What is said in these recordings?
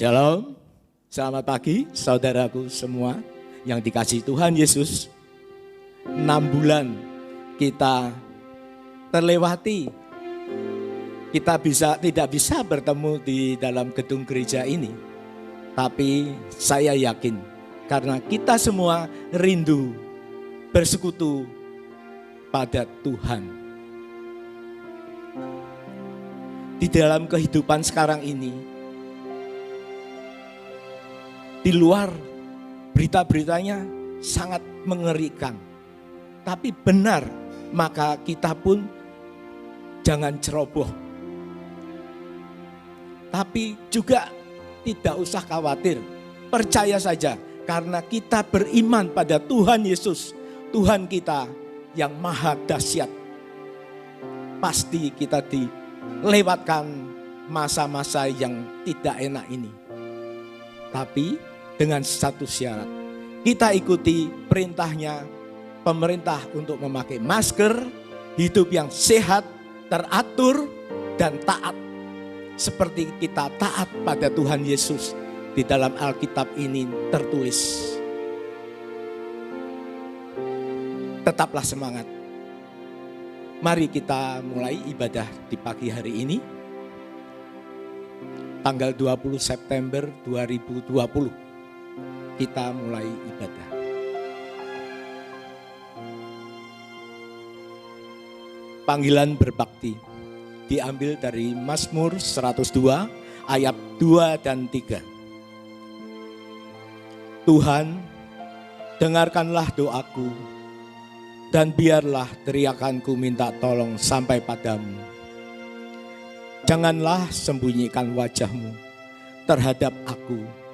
Shalom, selamat pagi saudaraku semua yang dikasihi Tuhan Yesus. 6 bulan kita terlewati, kita tidak bisa bertemu di dalam gedung gereja ini. Tapi saya yakin karena kita semua rindu bersekutu pada Tuhan. Di dalam kehidupan sekarang ini, di luar berita-beritanya sangat mengerikan. Tapi benar, maka kita pun jangan ceroboh. Tapi juga tidak usah khawatir. Percaya saja karena kita beriman pada Tuhan Yesus, Tuhan kita yang maha dahsyat. Pasti kita dilewatkan masa-masa yang tidak enak ini. Tapi dengan satu syarat, kita ikuti perintahnya pemerintah untuk memakai masker, hidup yang sehat, teratur, dan taat. Seperti kita taat pada Tuhan Yesus di dalam Alkitab ini tertulis. Tetaplah semangat. Mari kita mulai ibadah di pagi hari ini. Tanggal 20 September 2020. Kita mulai ibadah. Panggilan berbakti diambil dari Mazmur 102 ayat 2 dan 3. Tuhan, dengarkanlah doaku dan biarlah teriakanku minta tolong sampai padamu. Janganlah sembunyikan wajahmu terhadap aku.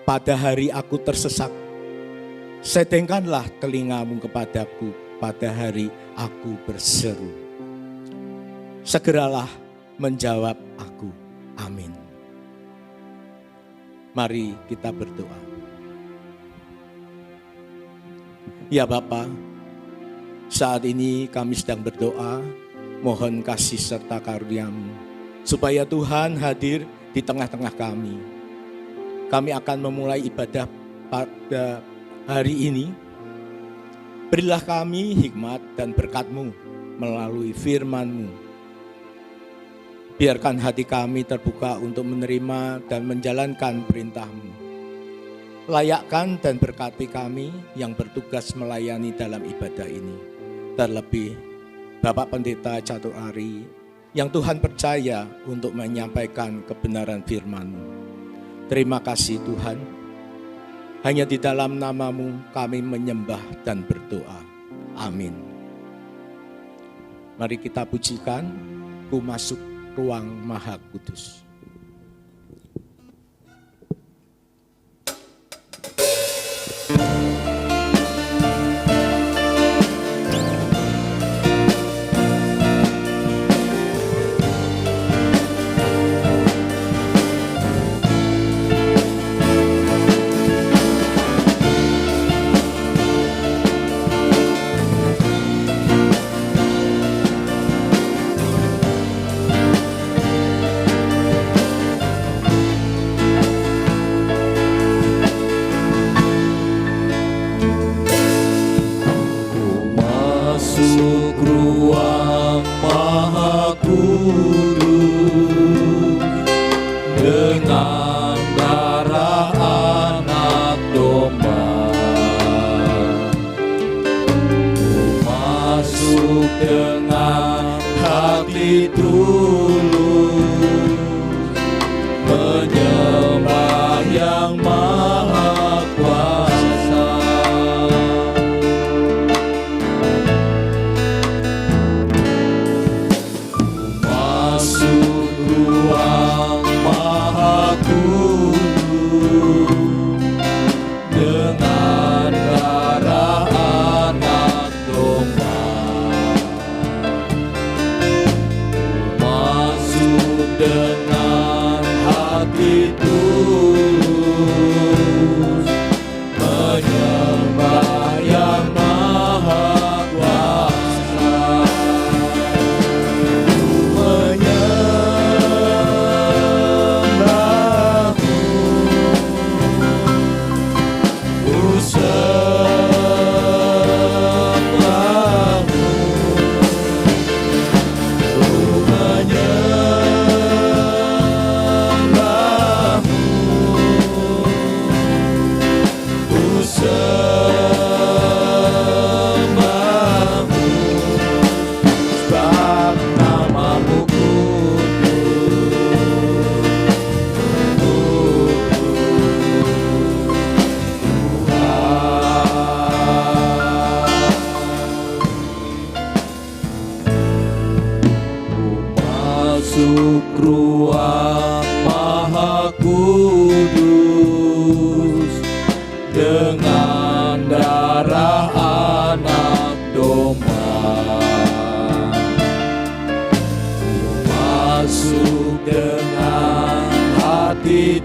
Pada hari aku tersesat, sedengkanlah telingamu kepadaku pada hari aku berseru. Segeralah menjawab aku. Amin. Mari kita berdoa. Ya Bapa, saat ini kami sedang berdoa, mohon kasih serta karunia-Mu, supaya Tuhan hadir di tengah-tengah kami. Kami akan memulai ibadah pada hari ini. Berilah kami hikmat dan berkat-Mu melalui firman-Mu. Biarkan hati kami terbuka untuk menerima dan menjalankan perintah-Mu. Layakkan dan berkati kami yang bertugas melayani dalam ibadah ini. Terlebih Bapak Pendeta Catur Ari yang Tuhan percaya untuk menyampaikan kebenaran firman-Mu. Terima kasih Tuhan, hanya di dalam nama-Mu kami menyembah dan berdoa. Amin. Mari kita pujikan, Ku masuk ruang Maha Kudus.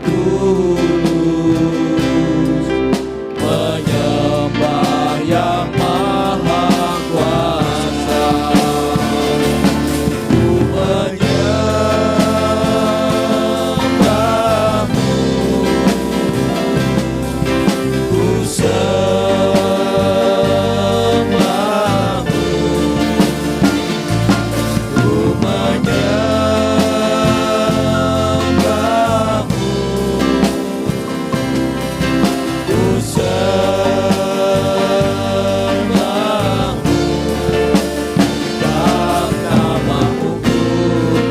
tulus menyembah yang maha kuasa. Ku menyembahmu, ku sembahmu, ku menyembahmu, ku sembahmu, dalam namamu ku menyembahmu,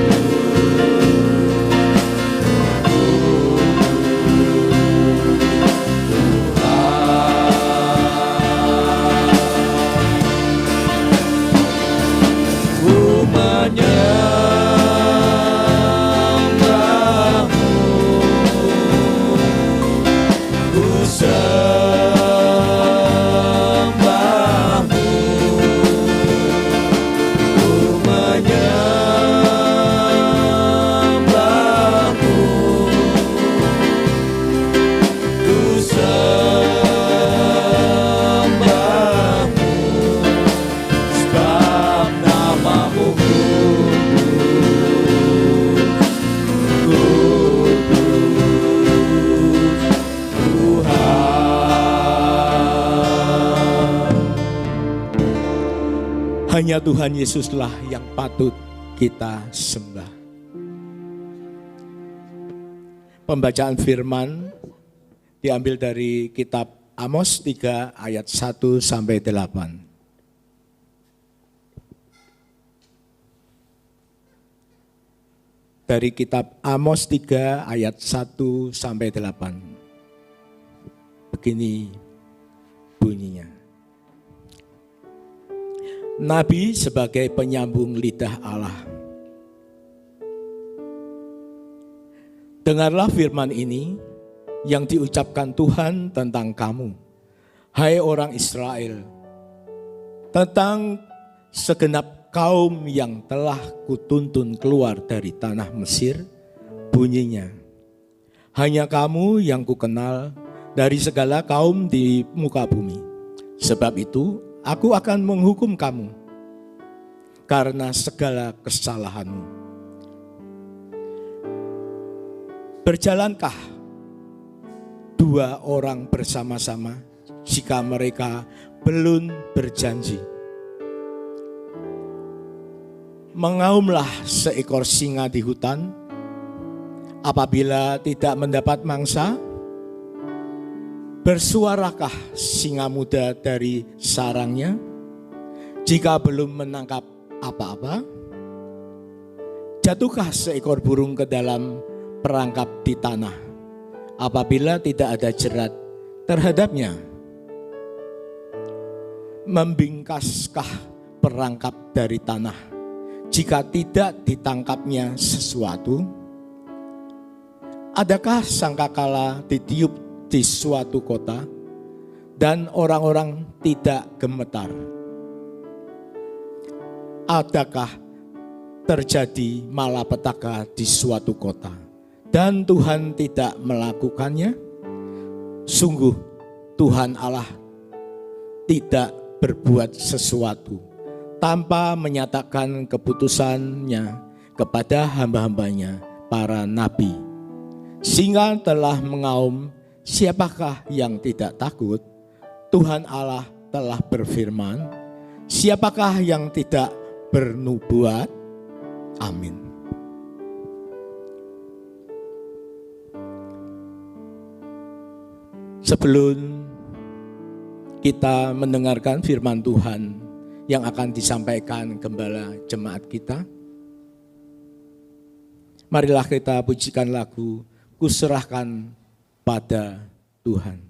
ku sembahmu, ku menyembahmu, ku sembahmu, sebab namamu Tuhan. Hanya Tuhan Yesuslah yang patut kita sembah. Pembacaan firman diambil dari kitab Amos 3 ayat 1 sampai 8. Dari kitab Amos 3 ayat 1 sampai 8. Begini bunyinya. Nabi sebagai penyambung lidah Allah. Dengarlah firman ini yang diucapkan Tuhan tentang kamu, hai orang Israel, tentang segenap kaum yang telah kutuntun keluar dari tanah Mesir. Bunyinya, hanya kamu yang kukenal dari segala kaum di muka bumi. Sebab itu aku akan menghukum kamu karena segala kesalahanmu. Berjalankah dua orang bersama-sama jika mereka belum berjanji? Mengaumlah seekor singa di hutan apabila tidak mendapat mangsa? Bersuarakah singa muda dari sarangnya jika belum menangkap apa-apa? Jatuhkah seekor burung ke dalam perangkap di tanah apabila tidak ada jerat terhadapnya? Membingkaskah perangkap dari tanah jika tidak ditangkapnya sesuatu? Adakah sangkakala ditiup di suatu kota dan orang-orang tidak gemetar? Adakah terjadi malapetaka di suatu kota dan Tuhan tidak melakukannya? Sungguh Tuhan Allah tidak berbuat sesuatu tanpa menyatakan keputusannya kepada hamba-hambanya para nabi. Singa telah mengaum, siapakah yang tidak takut? Tuhan Allah telah berfirman, siapakah yang tidak bernubuat? Amin. Sebelum kita mendengarkan firman Tuhan yang akan disampaikan gembala jemaat kita, marilah kita pujikan lagu Kuserahkan pada Tuhan.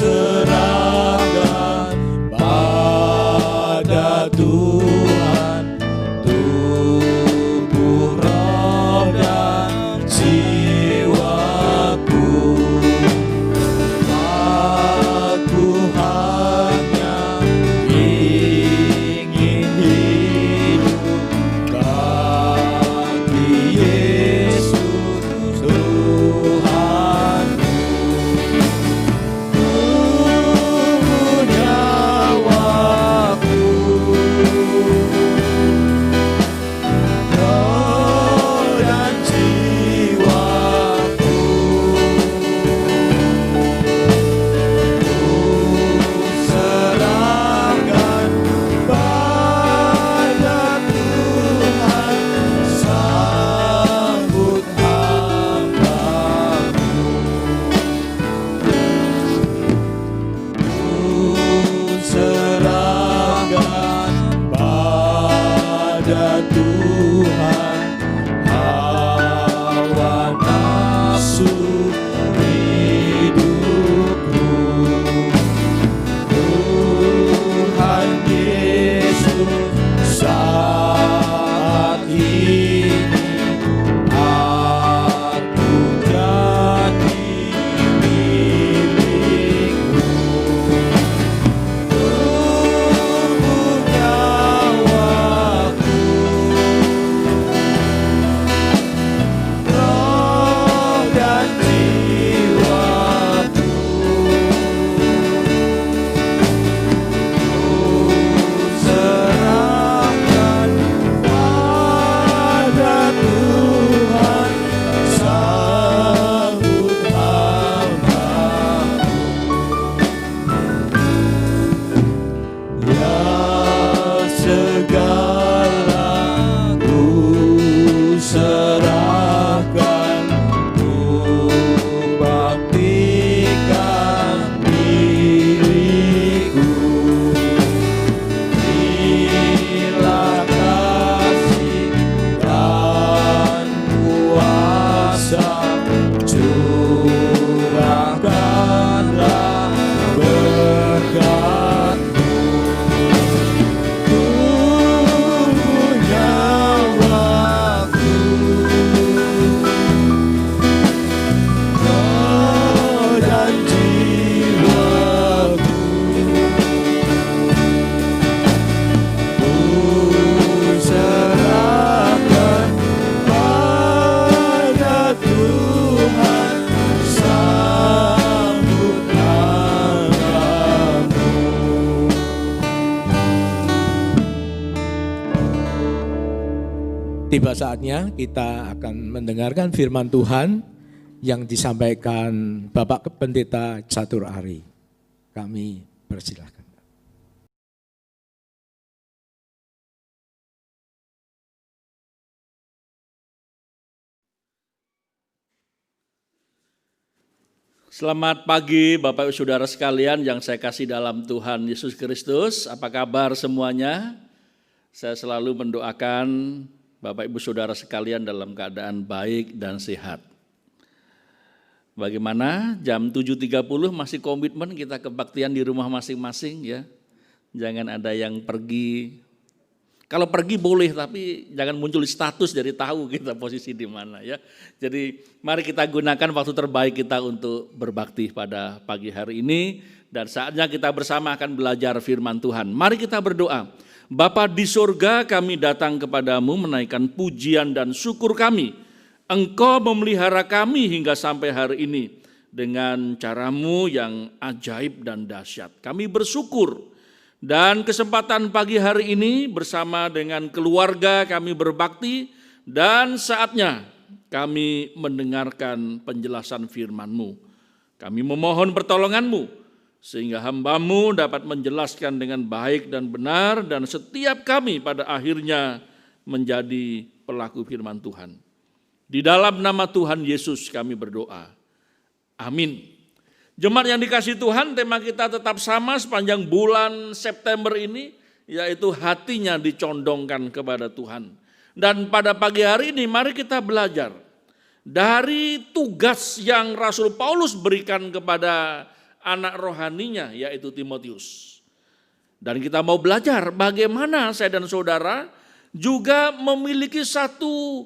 Serahkan pada Tuhan, Tuhan. ada Tuhan, hawa nafsu hidupku. Tuhan Yesus, saat ini aku jadi milikmu. Tubuh nyawaku, roh dan jiwaku, serahkan pada Tuhan, sambut hamba-Mu. Ya segala ku serahkan, ku baktikan diriku. Bila kasih dan kuasa, curahkanlah berkat-Mu. Tubuh nyawaku, roh dan jiwaku, ku serahkan pada Tuhan, sambut hamba-Mu. Tiba saatnya kita akan mendengarkan firman Tuhan yang disampaikan Bapak Pendeta Catur Ari. Kami persilahkan. Selamat pagi Bapak Ibu Saudara sekalian yang saya kasih dalam Tuhan Yesus Kristus. Apa kabar semuanya? Saya selalu mendoakan Bapak Ibu Saudara sekalian dalam keadaan baik dan sehat. Bagaimana? Jam 7.30 masih komitmen kita kebaktian di rumah masing-masing ya. Jangan ada yang pergi. Kalau pergi boleh, tapi jangan muncul di status jadi tahu kita posisi di mana ya. Jadi mari kita gunakan waktu terbaik kita untuk berbakti pada pagi hari ini. Dan saatnya kita bersama akan belajar firman Tuhan. Mari kita berdoa. Bapa di surga, kami datang kepadamu menaikkan pujian dan syukur kami. Engkau memelihara kami hingga sampai hari ini dengan caramu yang ajaib dan dahsyat. Kami bersyukur. Dan kesempatan pagi hari ini bersama dengan keluarga kami berbakti dan saatnya kami mendengarkan penjelasan firman-Mu. Kami memohon pertolongan-Mu sehingga hamba-Mu dapat menjelaskan dengan baik dan benar dan setiap kami pada akhirnya menjadi pelaku firman Tuhan. Di dalam nama Tuhan Yesus kami berdoa. Amin. Jemaat yang dikasihi Tuhan, tema kita tetap sama sepanjang bulan September ini, yaitu hatinya dicondongkan kepada Tuhan. Dan pada pagi hari ini mari kita belajar dari tugas yang Rasul Paulus berikan kepada anak rohaninya, yaitu Timotius. Dan kita mau belajar bagaimana saya dan saudara juga memiliki satu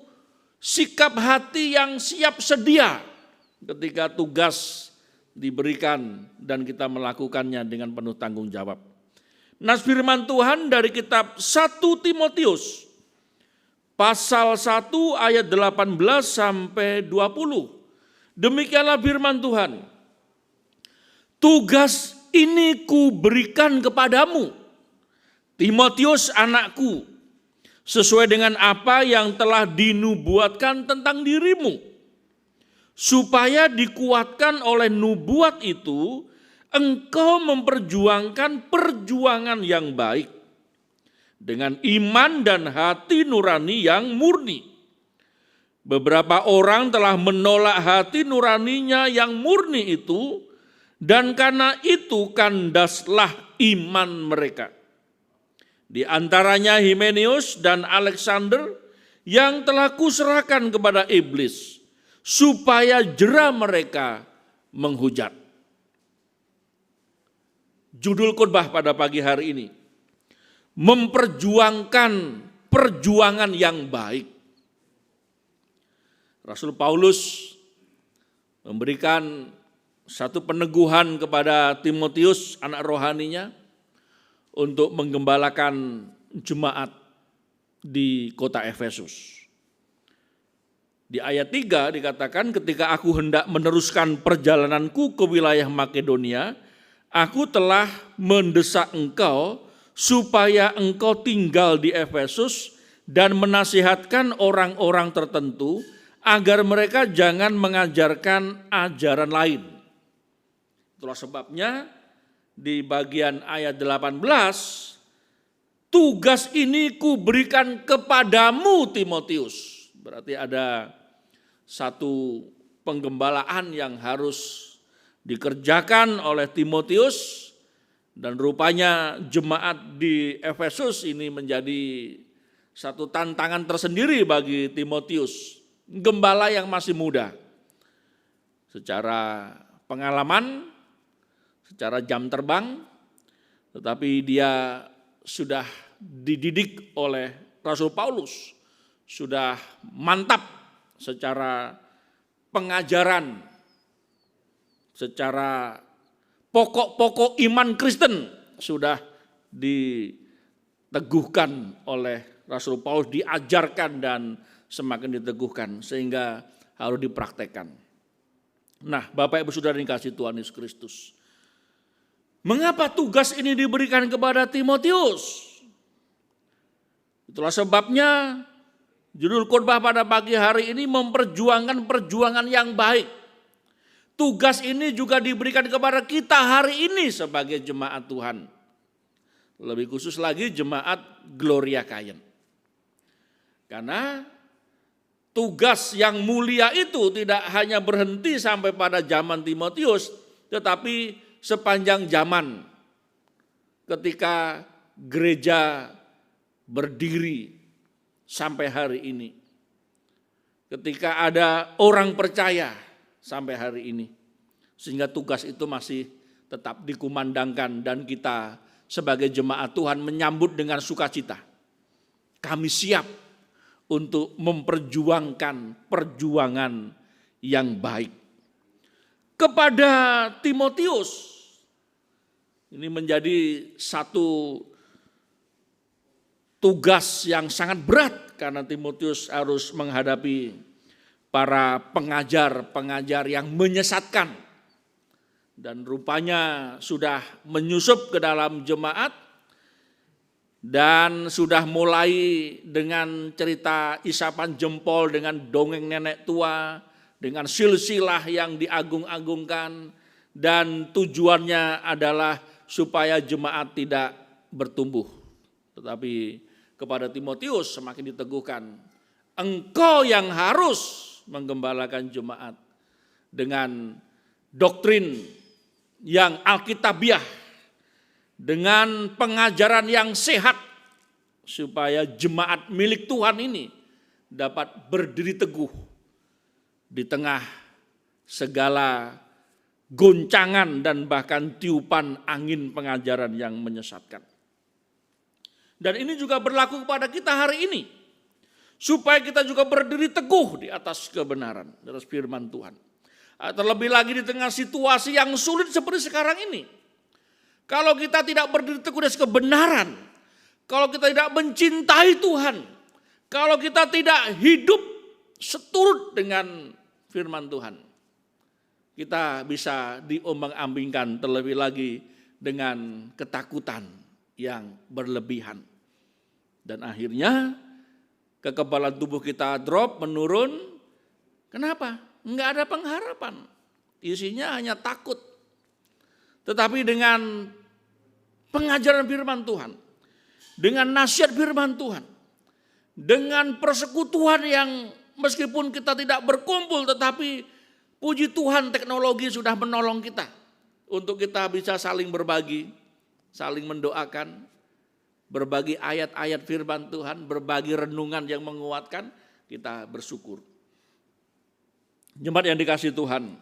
sikap hati yang siap sedia ketika tugas diberikan dan kita melakukannya dengan penuh tanggung jawab. Nas firman Tuhan dari kitab 1 Timotius pasal 1 ayat 18 sampai 20. Demikianlah firman Tuhan. Tugas ini ku berikan kepadamu, Timotius anakku, sesuai dengan apa yang telah dinubuatkan tentang dirimu, supaya dikuatkan oleh nubuat itu, engkau memperjuangkan perjuangan yang baik dengan iman dan hati nurani yang murni. Beberapa orang telah menolak hati nuraninya yang murni itu, dan karena itu kandaslah iman mereka. Di antaranya Hymenaeus dan Alexander yang telah kuserahkan kepada iblis, supaya jera mereka menghujat. Judul khotbah pada pagi hari ini, memperjuangkan perjuangan yang baik. Rasul Paulus memberikan satu peneguhan kepada Timotius, anak rohaninya, untuk menggembalakan jemaat di kota Efesus. Di ayat 3 dikatakan, ketika aku hendak meneruskan perjalananku ke wilayah Makedonia, aku telah mendesak engkau supaya engkau tinggal di Efesus dan menasihatkan orang-orang tertentu agar mereka jangan mengajarkan ajaran lain. Itulah sebabnya di bagian ayat 18, tugas ini kuberikan kepadamu Timotius. Berarti ada satu penggembalaan yang harus dikerjakan oleh Timotius, dan rupanya jemaat di Efesus ini menjadi satu tantangan tersendiri bagi Timotius, gembala yang masih muda. Secara pengalaman, secara jam terbang, tetapi dia sudah dididik oleh Rasul Paulus, sudah mantap secara pengajaran, secara pokok-pokok iman Kristen sudah diteguhkan oleh Rasul Paulus, diajarkan dan semakin diteguhkan sehingga harus dipraktekkan. Nah, Bapak Ibu Saudara yang dikasihi Tuhan Yesus Kristus, mengapa tugas ini diberikan kepada Timotius? Itulah sebabnya judul khotbah pada pagi hari ini, memperjuangkan perjuangan yang baik. Tugas ini juga diberikan kepada kita hari ini sebagai jemaat Tuhan. Lebih khusus lagi jemaat Gloria Kayen. Karena tugas yang mulia itu tidak hanya berhenti sampai pada zaman Timotius, tetapi sepanjang zaman ketika gereja berdiri sampai hari ini. Ketika ada orang percaya sampai hari ini. Sehingga tugas itu masih tetap dikumandangkan dan kita sebagai jemaat Tuhan menyambut dengan sukacita. Kami siap untuk memperjuangkan perjuangan yang baik. Kepada Timotius, ini menjadi satu tugas yang sangat berat karena Timotius harus menghadapi para pengajar-pengajar yang menyesatkan dan rupanya sudah menyusup ke dalam jemaat dan sudah mulai dengan cerita isapan jempol, dengan dongeng nenek tua, dengan silsilah yang diagung-agungkan, dan tujuannya adalah supaya jemaat tidak bertumbuh. Tetapi kepada Timotius semakin diteguhkan, engkau yang harus menggembalakan jemaat dengan doktrin yang alkitabiah, dengan pengajaran yang sehat, supaya jemaat milik Tuhan ini dapat berdiri teguh di tengah segala goncangan dan bahkan tiupan angin pengajaran yang menyesatkan. Dan ini juga berlaku kepada kita hari ini, supaya kita juga berdiri teguh di atas kebenaran, di atas firman Tuhan. Terlebih lagi di tengah situasi yang sulit seperti sekarang ini. Kalau kita tidak berdiri teguh di atas kebenaran, kalau kita tidak mencintai Tuhan, kalau kita tidak hidup seturut dengan firman Tuhan, kita bisa diombang-ambingkan, terlebih lagi dengan ketakutan yang berlebihan. Dan akhirnya kekebalan tubuh kita drop, menurun. Kenapa? Enggak ada pengharapan. Isinya hanya takut. Tetapi dengan pengajaran firman Tuhan, dengan nasihat firman Tuhan, dengan persekutuan yang meskipun kita tidak berkumpul, tetapi puji Tuhan teknologi sudah menolong kita untuk kita bisa saling berbagi, saling mendoakan, berbagi ayat-ayat firman Tuhan, berbagi renungan yang menguatkan, kita bersyukur. Jemaat yang dikasihi Tuhan,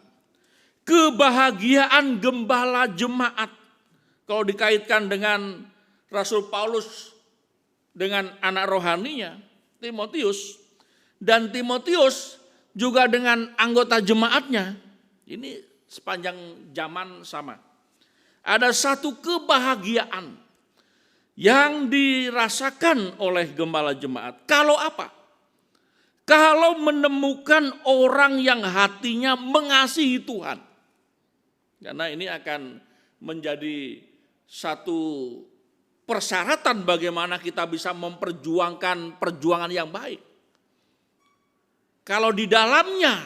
kebahagiaan gembala jemaat, kalau dikaitkan dengan Rasul Paulus dengan anak rohaninya, Timotius, dan Timotius juga dengan anggota jemaatnya, ini sepanjang zaman sama. Ada satu kebahagiaan yang dirasakan oleh gembala jemaat. Kalau apa? Kalau menemukan orang yang hatinya mengasihi Tuhan. Karena ini akan menjadi satu persyaratan bagaimana kita bisa memperjuangkan perjuangan yang baik. Kalau di dalamnya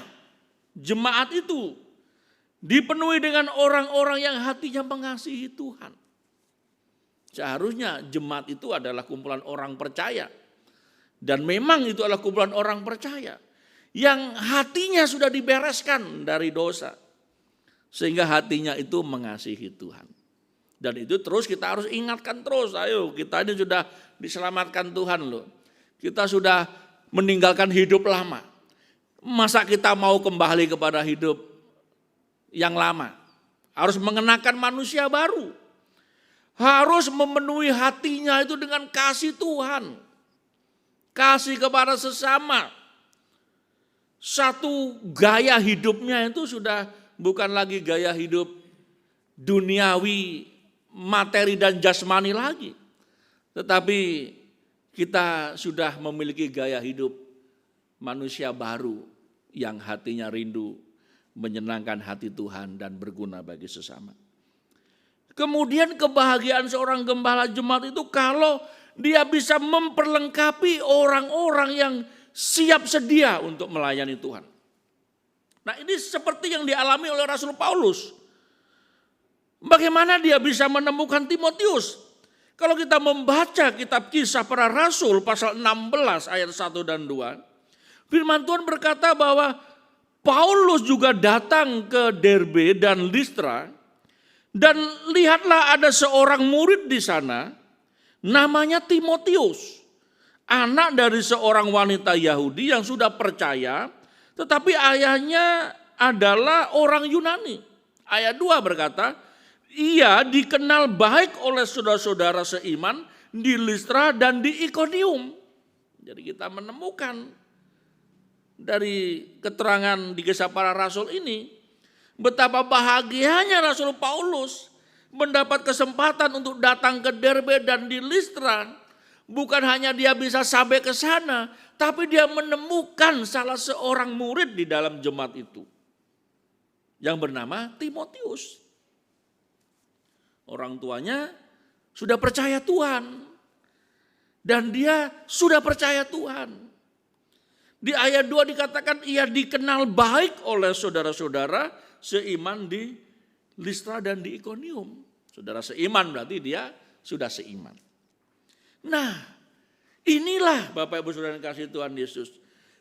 jemaat itu dipenuhi dengan orang-orang yang hatinya mengasihi Tuhan. Seharusnya jemaat itu adalah kumpulan orang percaya. Dan memang itu adalah kumpulan orang percaya yang hatinya sudah dibereskan dari dosa. Sehingga hatinya itu mengasihi Tuhan. Dan itu terus kita harus ingatkan terus. Ayo, kita ini sudah diselamatkan Tuhan loh. Kita sudah meninggalkan hidup lama. Masa kita mau kembali kepada hidup yang lama? Harus mengenakan manusia baru. Harus memenuhi hatinya itu dengan kasih Tuhan. Kasih kepada sesama. Satu gaya hidupnya itu sudah bukan lagi gaya hidup duniawi, materi dan jasmani lagi. Tetapi kita sudah memiliki gaya hidup manusia baru yang hatinya rindu menyenangkan hati Tuhan dan berguna bagi sesama. Kemudian kebahagiaan seorang gembala jemaat itu kalau dia bisa memperlengkapi orang-orang yang siap sedia untuk melayani Tuhan. Nah, ini seperti yang dialami oleh Rasul Paulus. Bagaimana dia bisa menemukan Timotius? Kalau kita membaca kitab Kisah Para Rasul pasal 16 ayat 1 dan 2, firman Tuhan berkata bahwa Paulus juga datang ke Derbe dan Listra, dan lihatlah ada seorang murid di sana namanya Timotius, anak dari seorang wanita Yahudi yang sudah percaya, tetapi ayahnya adalah orang Yunani. Ayat 2 berkata, ia dikenal baik oleh saudara-saudara seiman di Listra dan di Ikonium. Jadi kita menemukan dari keterangan di Kisah Para Rasul ini, betapa bahagianya Rasul Paulus mendapat kesempatan untuk datang ke Derbe dan di Listra. Bukan hanya dia bisa sampai ke sana, tapi dia menemukan salah seorang murid di dalam jemaat itu yang bernama Timotius. Orang tuanya sudah percaya Tuhan dan dia sudah percaya Tuhan. Di ayat 2 dikatakan ia dikenal baik oleh saudara-saudara seiman di Listra dan di Ikonium. Saudara seiman berarti dia sudah seiman. Nah, inilah Bapak Ibu Saudara yang kasih Tuhan Yesus.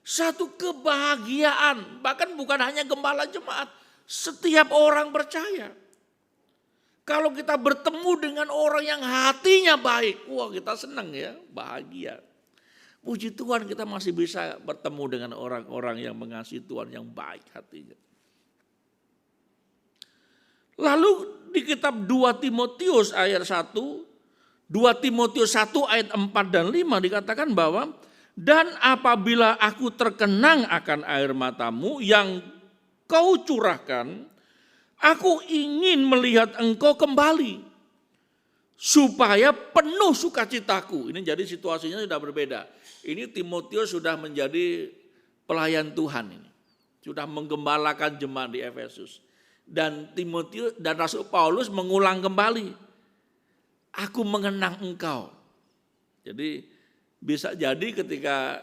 Satu kebahagiaan, bahkan bukan hanya gembala jemaat, setiap orang percaya. Kalau kita bertemu dengan orang yang hatinya baik, wah kita senang ya, bahagia. Puji Tuhan kita masih bisa bertemu dengan orang-orang yang mengasihi Tuhan yang baik hatinya. Lalu di kitab 2 Timotius ayat 1, 2 Timotius 1 ayat 4 dan 5 dikatakan bahwa, dan apabila aku terkenang akan air matamu yang kau curahkan, aku ingin melihat engkau kembali, supaya penuh sukacitaku. Ini jadi situasinya sudah berbeda. Ini Timotius sudah menjadi pelayan Tuhan ini. Sudah menggembalakan jemaat di Efesus. Dan Timotius dan Rasul Paulus mengulang kembali, aku mengenang engkau. Jadi bisa jadi ketika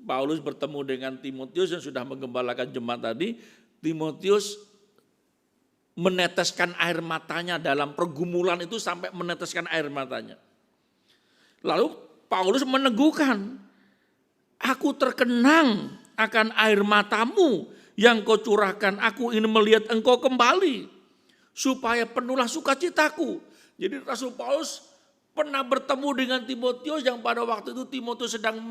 Paulus bertemu dengan Timotius yang sudah menggembalakan jemaat tadi, Timotius meneteskan air matanya dalam pergumulan itu sampai meneteskan air matanya. Lalu Paulus meneguhkan, aku terkenang akan air matamu yang kau curahkan, aku ingin melihat engkau kembali, supaya penuhlah sukacitaku. Jadi Rasul Paulus pernah bertemu dengan Timotius yang pada waktu itu Timotius sedang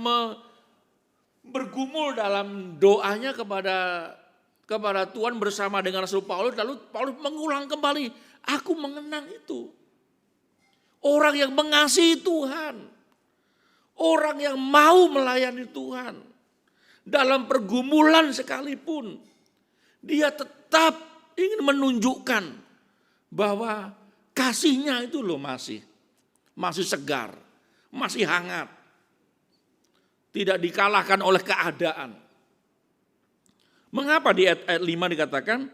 bergumul dalam doanya kepada Tuhan bersama dengan Rasul Paulus. Lalu Paulus mengulang kembali, aku mengenang itu. Orang yang mengasihi Tuhan. Orang yang mau melayani Tuhan. Dalam pergumulan sekalipun. Dia tetap ingin menunjukkan bahwa kasihnya itu loh masih segar, masih hangat. Tidak dikalahkan oleh keadaan. Mengapa di ayat 5 dikatakan,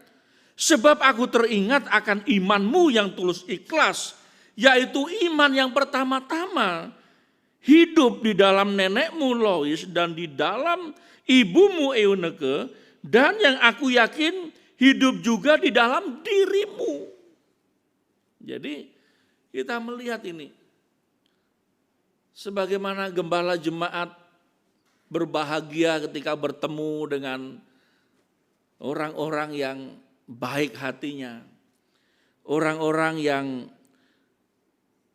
sebab aku teringat akan imanmu yang tulus ikhlas, yaitu iman yang pertama-tama hidup di dalam nenekmu Lois dan di dalam ibumu Eunike, dan yang aku yakin hidup juga di dalam dirimu. Jadi kita melihat ini, sebagaimana gembala jemaat berbahagia ketika bertemu dengan orang-orang yang baik hatinya, orang-orang yang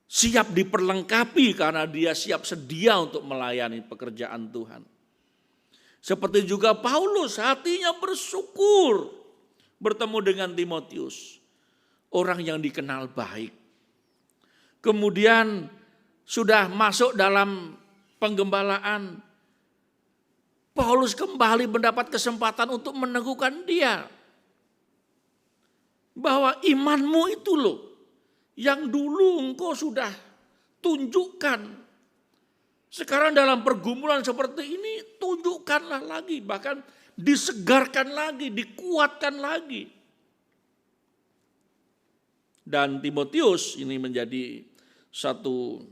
siap diperlengkapi karena dia siap sedia untuk melayani pekerjaan Tuhan. Seperti juga Paulus, hatinya bersyukur bertemu dengan Timotius, orang yang dikenal baik. Kemudian sudah masuk dalam penggembalaan, Paulus kembali mendapat kesempatan untuk meneguhkan dia. Bahwa imanmu itu loh, yang dulu engkau sudah tunjukkan. Sekarang dalam pergumulan seperti ini, tunjukkanlah lagi. Bahkan disegarkan lagi, dikuatkan lagi. Dan Timotius ini menjadi satu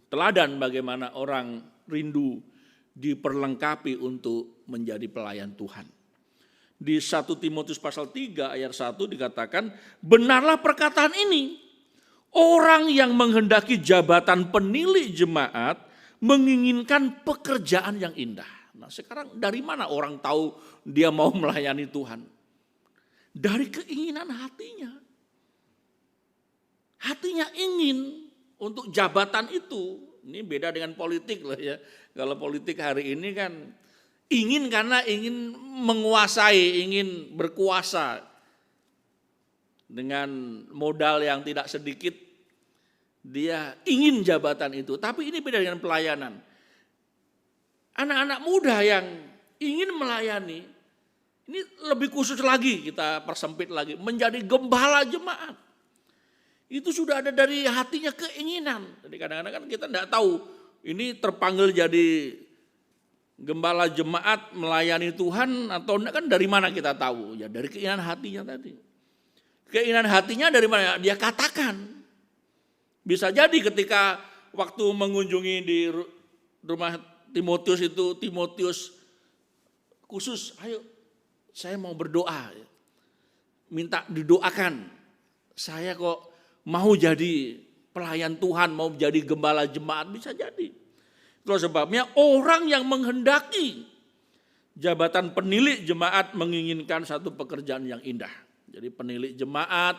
teladan bagaimana orang rindu diperlengkapi untuk menjadi pelayan Tuhan. Di 1 Timotius pasal 3 ayat 1 dikatakan, benarlah perkataan ini, orang yang menghendaki jabatan penilik jemaat menginginkan pekerjaan yang indah. Nah sekarang dari mana orang tahu dia mau melayani Tuhan? Dari keinginan hatinya. Hatinya ingin untuk jabatan itu. Ini beda dengan politik loh ya. Kalau politik hari ini kan ingin karena ingin menguasai, ingin berkuasa. Dengan modal yang tidak sedikit, dia ingin jabatan itu. Tapi ini beda dengan pelayanan. Anak-anak muda yang ingin melayani, ini lebih khusus lagi, kita persempit lagi, menjadi gembala jemaat. Itu sudah ada dari hatinya keinginan. Jadi kadang-kadang kan kita tidak tahu, ini terpanggil jadi gembala jemaat melayani Tuhan atau enggak, kan dari mana kita tahu? Ya dari keinginan hatinya tadi. Keinginan hatinya dari mana? Dia katakan. Bisa jadi ketika waktu mengunjungi di rumah Timotius itu, Timotius khusus, ayo saya mau berdoa. Minta didoakan. Saya kok mau jadi pelayan Tuhan, mau jadi gembala jemaat, bisa jadi. Itulah sebabnya orang yang menghendaki jabatan penilik jemaat menginginkan satu pekerjaan yang indah. Jadi penilik jemaat,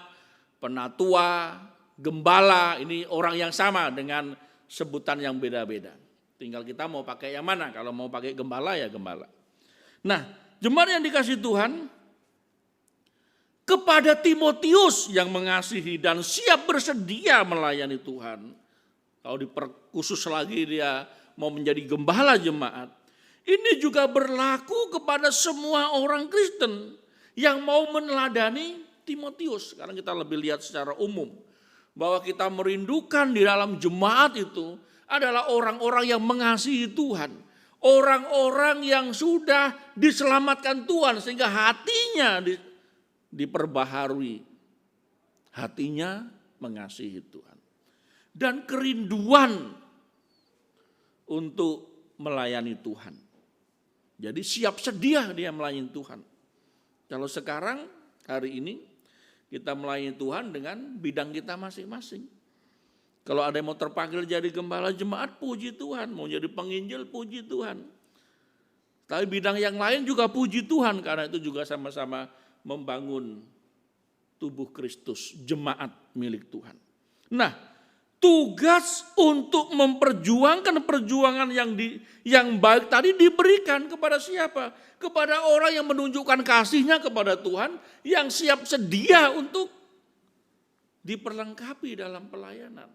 penatua, gembala, ini orang yang sama dengan sebutan yang beda-beda. Tinggal kita mau pakai yang mana, kalau mau pakai gembala ya gembala. Nah, jemaat yang dikasihi Tuhan, kepada Timotius yang mengasihi dan siap bersedia melayani Tuhan. Kalau diperkhusus lagi dia mau menjadi gembala jemaat. Ini juga berlaku kepada semua orang Kristen yang mau meneladani Timotius. Sekarang kita lebih lihat secara umum. Bahwa kita merindukan di dalam jemaat itu adalah orang-orang yang mengasihi Tuhan. Orang-orang yang sudah diselamatkan Tuhan sehingga hatinya diperbaharui, hatinya mengasihi Tuhan dan kerinduan untuk melayani Tuhan. Jadi siap sedia dia melayani Tuhan. Kalau sekarang hari ini kita melayani Tuhan dengan bidang kita masing-masing. Kalau ada yang mau terpanggil jadi gembala jemaat, puji Tuhan. Mau jadi penginjil, puji Tuhan. Tapi bidang yang lain juga puji Tuhan, karena itu juga sama-sama membangun tubuh Kristus, jemaat milik Tuhan. Nah, tugas untuk memperjuangkan perjuangan yang baik tadi diberikan kepada siapa? Kepada orang yang menunjukkan kasihnya kepada Tuhan, yang siap sedia untuk diperlengkapi dalam pelayanan.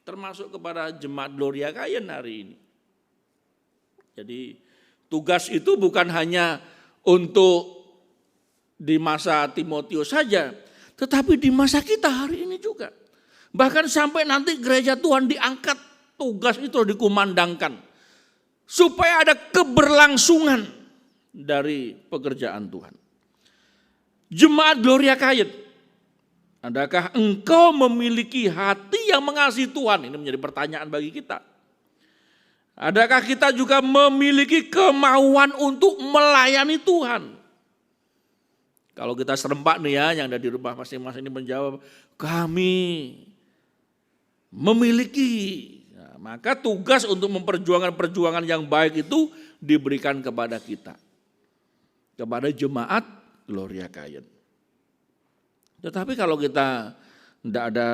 Termasuk kepada jemaat Gloria Kayen hari ini. Jadi tugas itu bukan hanya untuk di masa Timotius saja, tetapi di masa kita hari ini juga. Bahkan sampai nanti gereja Tuhan diangkat, tugas itu dikumandangkan. Supaya ada keberlangsungan dari pekerjaan Tuhan. Jemaat Gloria Kayen, adakah engkau memiliki hati yang mengasihi Tuhan? Ini menjadi pertanyaan bagi kita. Adakah kita juga memiliki kemauan untuk melayani Tuhan? Kalau kita serempak nih ya, yang ada di rumah masing-masing ini menjawab, kami memiliki. Nah, maka tugas untuk memperjuangkan perjuangan yang baik itu diberikan kepada kita. Kepada jemaat Gloria Kayen. Tetapi kalau kita tidak ada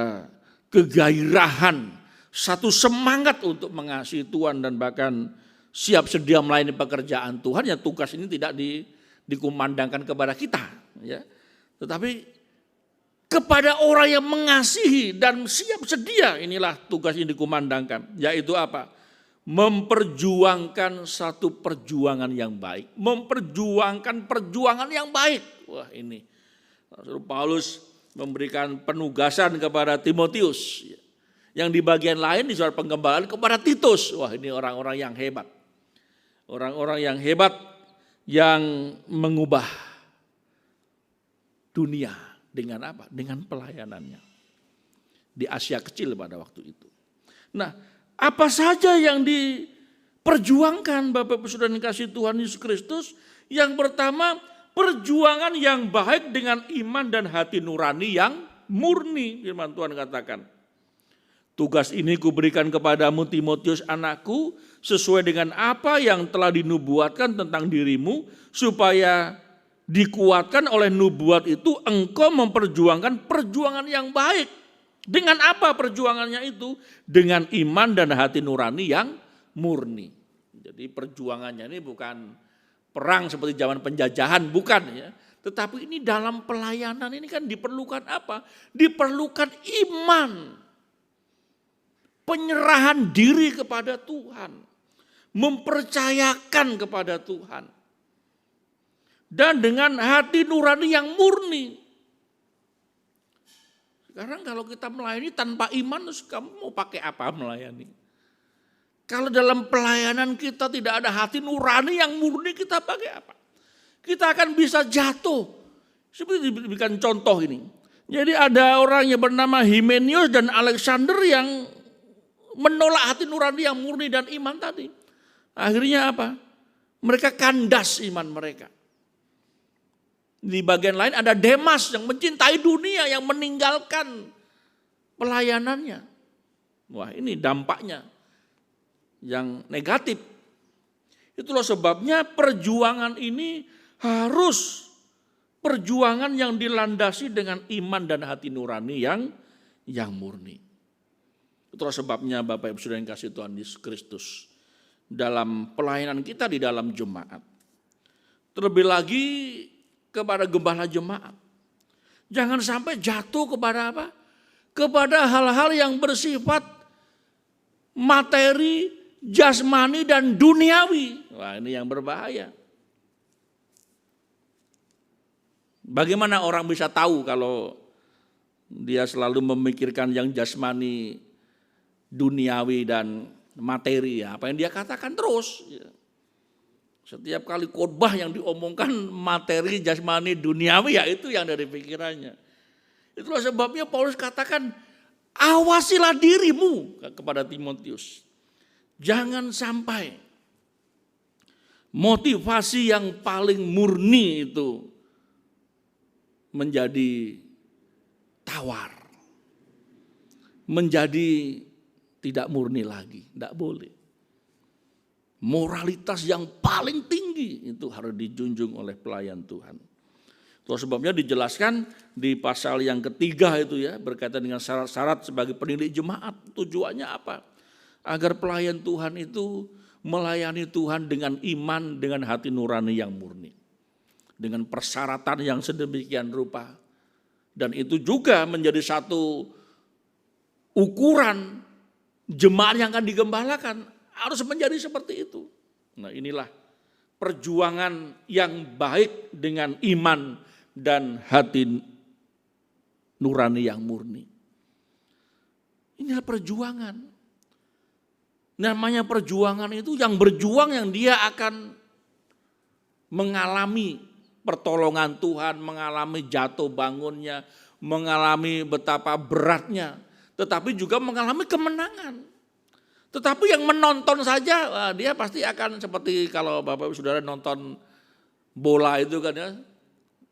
kegairahan, satu semangat untuk mengasihi Tuhan dan bahkan siap sedia melayani pekerjaan Tuhan, ya tugas ini tidak dikumandangkan kepada kita, ya. Tetapi kepada orang yang mengasihi dan siap sedia, inilah tugas ini dikumandangkan, yaitu apa? Memperjuangkan satu perjuangan yang baik, memperjuangkan perjuangan yang baik. Wah, ini Rasul Paulus memberikan penugasan kepada Timotius. Yang di bagian lain di surat penggembalaan kepada Titus. Wah, ini orang-orang yang hebat. Orang-orang yang hebat yang mengubah dunia dengan apa? Dengan pelayanannya. Di Asia Kecil pada waktu itu. Nah, apa saja yang diperjuangkan Bapak Ibu Saudara yang kasih Tuhan Yesus Kristus? Yang pertama, perjuangan yang baik dengan iman dan hati nurani yang murni. Firman Tuhan katakan. Tugas ini kuberikan kepadamu Timotius anakku sesuai dengan apa yang telah dinubuatkan tentang dirimu supaya dikuatkan oleh nubuat itu engkau memperjuangkan perjuangan yang baik. Dengan apa perjuangannya itu? Dengan iman dan hati nurani yang murni. Jadi perjuangannya ini bukan perang seperti zaman penjajahan, bukan ya. Tetapi ini dalam pelayanan ini kan diperlukan apa? Diperlukan iman. Penyerahan diri kepada Tuhan. Mempercayakan kepada Tuhan. Dan dengan hati nurani yang murni. Sekarang kalau kita melayani tanpa iman, kamu mau pakai apa melayani? Kalau dalam pelayanan kita tidak ada hati nurani yang murni, kita pakai apa? Kita akan bisa jatuh. Seperti diberikan contoh ini. Jadi ada orang yang bernama Himenius dan Alexander yang menolak hati nurani yang murni dan iman tadi. Akhirnya apa? Mereka kandas iman mereka. Di bagian lain ada Demas yang mencintai dunia, yang meninggalkan pelayanannya. Wah, ini dampaknya yang negatif. Itulah sebabnya perjuangan ini harus perjuangan yang dilandasi dengan iman dan hati nurani yang murni. Itulah sebabnya Bapak Ibu Saudara yang kasih Tuhan Yesus Kristus dalam pelayanan kita di dalam jemaat. Terlebih lagi kepada gembala jemaat. Jangan sampai jatuh kepada apa? Kepada hal-hal yang bersifat materi, jasmani dan duniawi. Wah, ini yang berbahaya. Bagaimana orang bisa tahu kalau dia selalu memikirkan yang jasmani, duniawi dan materi, ya, apa yang dia katakan terus. Setiap kali khotbah yang diomongkan materi, jasmani, duniawi, ya itu yang dari pikirannya. Itulah sebabnya Paulus katakan, awasilah dirimu kepada Timotius. Jangan sampai motivasi yang paling murni itu menjadi tawar. Menjadi tidak murni lagi, tidak boleh. Moralitas yang paling tinggi itu harus dijunjung oleh pelayan Tuhan. Itu sebabnya dijelaskan di pasal yang ketiga itu ya, berkaitan dengan syarat-syarat sebagai pendidik jemaat. Tujuannya apa? Agar pelayan Tuhan itu melayani Tuhan dengan iman, dengan hati nurani yang murni. Dengan persyaratan yang sedemikian rupa. Dan itu juga menjadi satu ukuran jemaat yang akan digembalakan. Harus menjadi seperti itu. Nah inilah perjuangan yang baik dengan iman dan hati nurani yang murni. Inilah perjuangan. Namanya perjuangan itu yang berjuang yang dia akan mengalami pertolongan Tuhan, mengalami jatuh bangunnya, mengalami betapa beratnya, tetapi juga mengalami kemenangan. Tetapi yang menonton saja, dia pasti akan seperti kalau Bapak Ibu Saudara nonton bola itu kan ya,